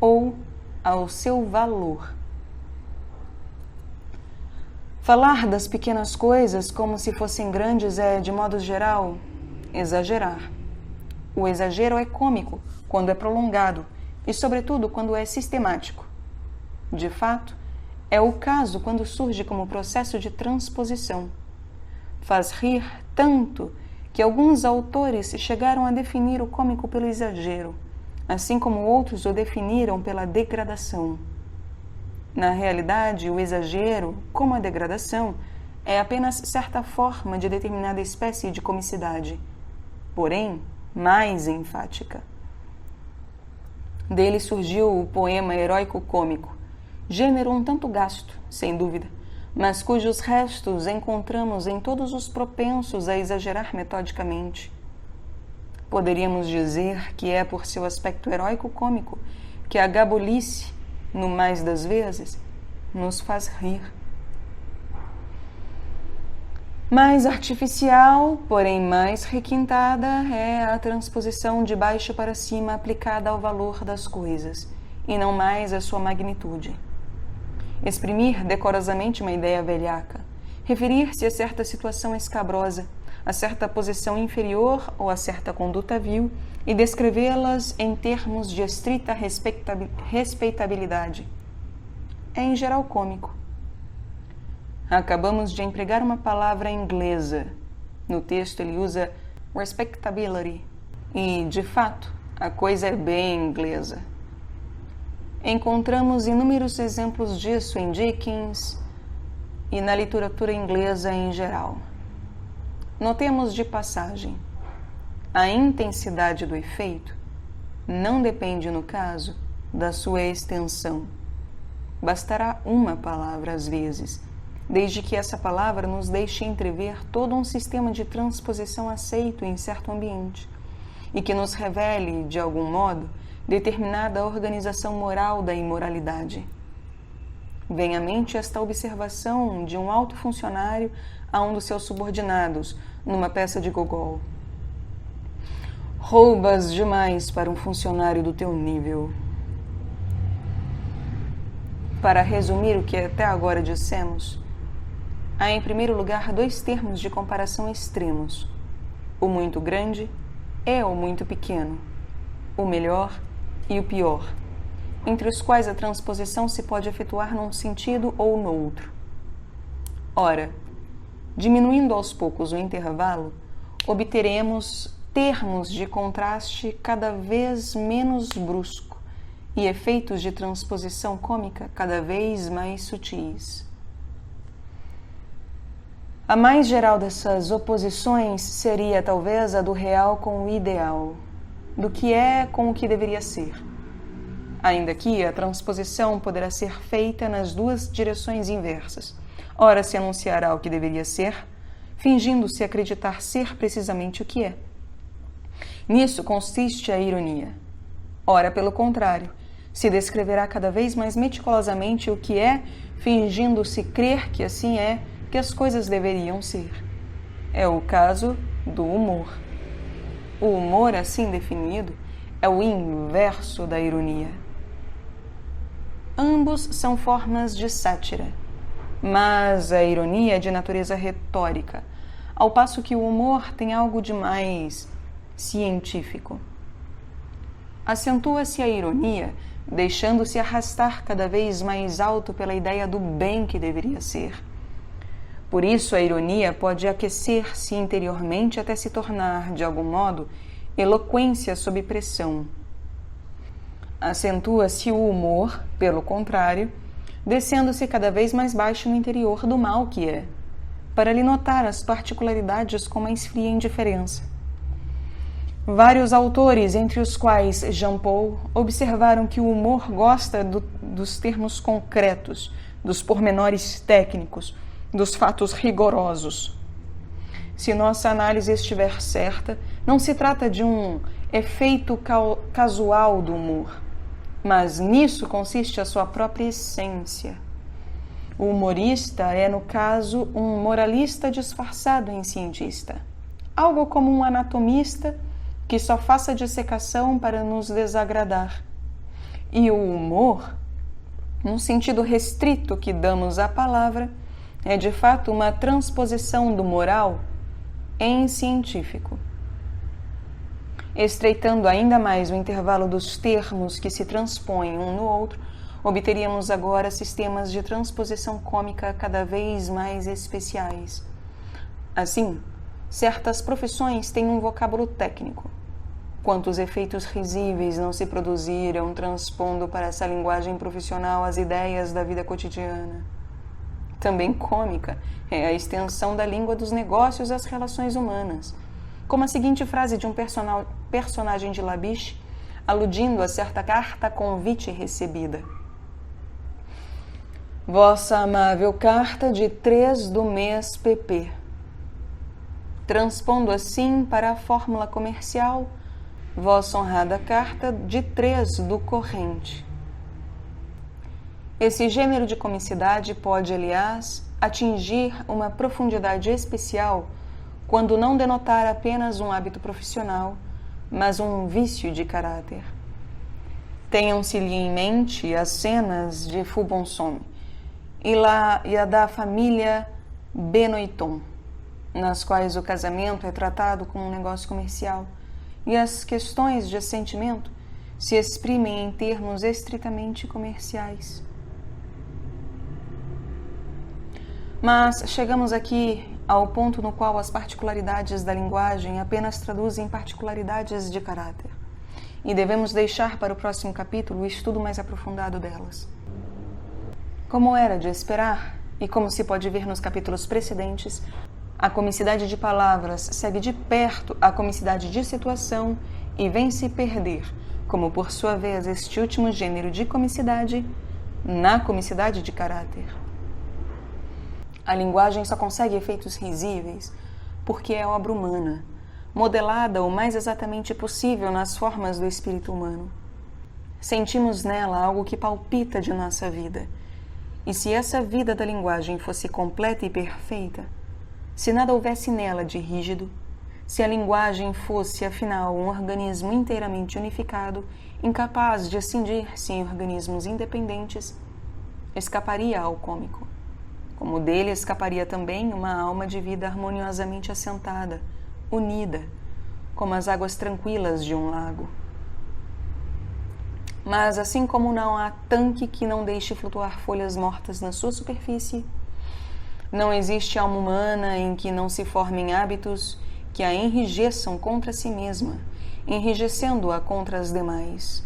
ou ao seu valor. Falar das pequenas coisas como se fossem grandes é, de modo geral, exagerar. O exagero é cômico quando é prolongado e, sobretudo, quando é sistemático. De fato, é o caso quando surge como processo de transposição. Faz rir tanto que alguns autores chegaram a definir o cômico pelo exagero, assim como outros o definiram pela degradação. Na realidade, o exagero, como a degradação, é apenas certa forma de determinada espécie de comicidade, porém mais enfática. Dele surgiu o poema heróico-cômico, gênero um tanto gasto, sem dúvida, mas cujos restos encontramos em todos os propensos a exagerar metodicamente. Poderíamos dizer que é por seu aspecto heróico-cômico que a gabolice, no mais das vezes, nos faz rir. Mais artificial, porém mais requintada, é a transposição de baixo para cima aplicada ao valor das coisas, e não mais à sua magnitude. Exprimir decorosamente uma ideia velhaca, referir-se a certa situação escabrosa, a certa posição inferior ou a certa conduta vil, e descrevê-las em termos de estrita respeitabilidade. É em geral cômico. Acabamos de empregar uma palavra inglesa. No texto ele usa respectability e, de fato, a coisa é bem inglesa. Encontramos inúmeros exemplos disso em Dickens e na literatura inglesa em geral. Notemos de passagem, a intensidade do efeito não depende, no caso, da sua extensão. Bastará uma palavra às vezes, desde que essa palavra nos deixe entrever todo um sistema de transposição aceito em certo ambiente e que nos revele, de algum modo, determinada organização moral da imoralidade. Vem à mente esta observação de um alto funcionário a um dos seus subordinados, numa peça de Gogol. Roubas demais para um funcionário do teu nível. Para resumir o que até agora dissemos, há em primeiro lugar dois termos de comparação extremos: o muito grande e o muito pequeno, o melhor e o pior, entre os quais a transposição se pode efetuar num sentido ou no outro. Ora, diminuindo aos poucos o intervalo, obteremos termos de contraste cada vez menos brusco e efeitos de transposição cômica cada vez mais sutis. A mais geral dessas oposições seria talvez a do real com o ideal, do que é com o que deveria ser. Ainda que a transposição poderá ser feita nas duas direções inversas. Ora se anunciará o que deveria ser, fingindo-se acreditar ser precisamente o que é. Nisso consiste a ironia. Ora, pelo contrário, se descreverá cada vez mais meticulosamente o que é, fingindo-se crer que assim é, que as coisas deveriam ser. É o caso do humor. O humor, assim definido, é o inverso da ironia. Ambos são formas de sátira, mas a ironia é de natureza retórica, ao passo que o humor tem algo de mais científico. Acentua-se a ironia, deixando-se arrastar cada vez mais alto pela ideia do bem que deveria ser. Por isso, a ironia pode aquecer-se interiormente até se tornar, de algum modo, eloquência sob pressão. Acentua-se o humor, pelo contrário, descendo-se cada vez mais baixo no interior do mal que é, para lhe notar as particularidades com mais fria indiferença. Vários autores, entre os quais Jean Paul, observaram que o humor gosta dos termos concretos, dos pormenores técnicos, dos fatos rigorosos. Se nossa análise estiver certa, não se trata de um efeito casual do humor, mas nisso consiste a sua própria essência. O humorista é, no caso, um moralista disfarçado em cientista, algo como um anatomista que só faça dissecação para nos desagradar. E o humor, num sentido restrito que damos à palavra, é de fato uma transposição do moral em científico. Estreitando ainda mais o intervalo dos termos que se transpõem um no outro, obteríamos agora sistemas de transposição cômica cada vez mais especiais. Assim, certas profissões têm um vocábulo técnico. Quantos efeitos risíveis não se produziram transpondo para essa linguagem profissional as ideias da vida cotidiana? também cômica, é a extensão da língua dos negócios às relações humanas, como a seguinte frase de um personagem de Labiche, aludindo a certa carta convite recebida. Vossa amável carta de 3 do mês pp. Transpondo assim para a fórmula comercial, vossa honrada carta de 3 do corrente. Esse gênero de comicidade pode, aliás, atingir uma profundidade especial quando não denotar apenas um hábito profissional, mas um vício de caráter. Tenham-se-lhe em mente as cenas de Fubonson e a da família Benoiton, nas quais o casamento é tratado como um negócio comercial e as questões de sentimento se exprimem em termos estritamente comerciais. Mas chegamos aqui ao ponto no qual as particularidades da linguagem apenas traduzem particularidades de caráter, e devemos deixar para o próximo capítulo o estudo mais aprofundado delas. Como era de esperar, e como se pode ver nos capítulos precedentes, a comicidade de palavras segue de perto a comicidade de situação e vem se perder, como por sua vez este último gênero de comicidade, na comicidade de caráter. A linguagem só consegue efeitos risíveis porque é obra humana, modelada o mais exatamente possível nas formas do espírito humano. Sentimos nela algo que palpita de nossa vida, e se essa vida da linguagem fosse completa e perfeita, se nada houvesse nela de rígido, se a linguagem fosse, afinal, um organismo inteiramente unificado, incapaz de escindir-se em organismos independentes, escaparia ao cômico. Como dele escaparia também uma alma de vida harmoniosamente assentada, unida, como as águas tranquilas de um lago. Mas assim como não há tanque que não deixe flutuar folhas mortas na sua superfície, não existe alma humana em que não se formem hábitos que a enrijeçam contra si mesma, enrijecendo-a contra as demais.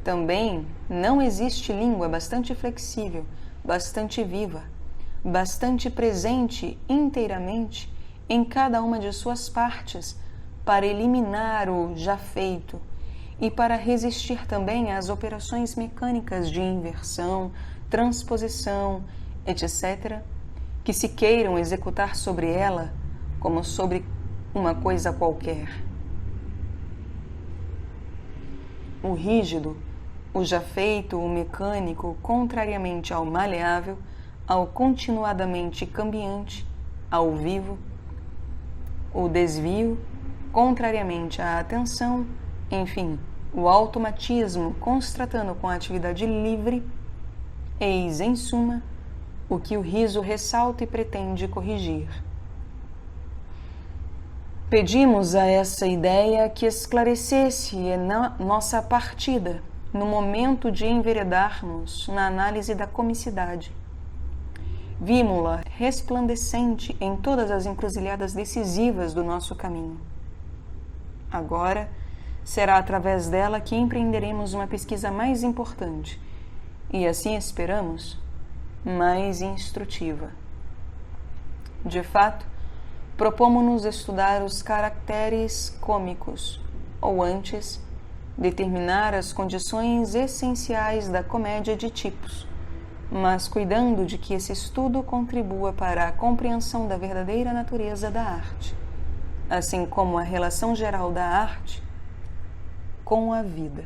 Também não existe língua bastante flexível, bastante viva, bastante presente inteiramente em cada uma de suas partes para eliminar o já feito e para resistir também às operações mecânicas de inversão, transposição, etc., que se queiram executar sobre ela como sobre uma coisa qualquer. O rígido, o já feito, o mecânico, contrariamente ao maleável, ao continuadamente cambiante, ao vivo, o desvio, contrariamente à atenção, enfim, o automatismo constratando com a atividade livre, eis, em suma, o que o riso ressalta e pretende corrigir. Pedimos a essa ideia que esclarecesse na nossa partida, no momento de enveredarmos na análise da comicidade. Vimo-la resplandecente em todas as encruzilhadas decisivas do nosso caminho. Agora, será através dela que empreenderemos uma pesquisa mais importante e, assim esperamos, mais instrutiva. De fato, propomos-nos estudar os caracteres cômicos, ou antes, determinar as condições essenciais da comédia de tipos, mas cuidando de que esse estudo contribua para a compreensão da verdadeira natureza da arte, assim como a relação geral da arte com a vida.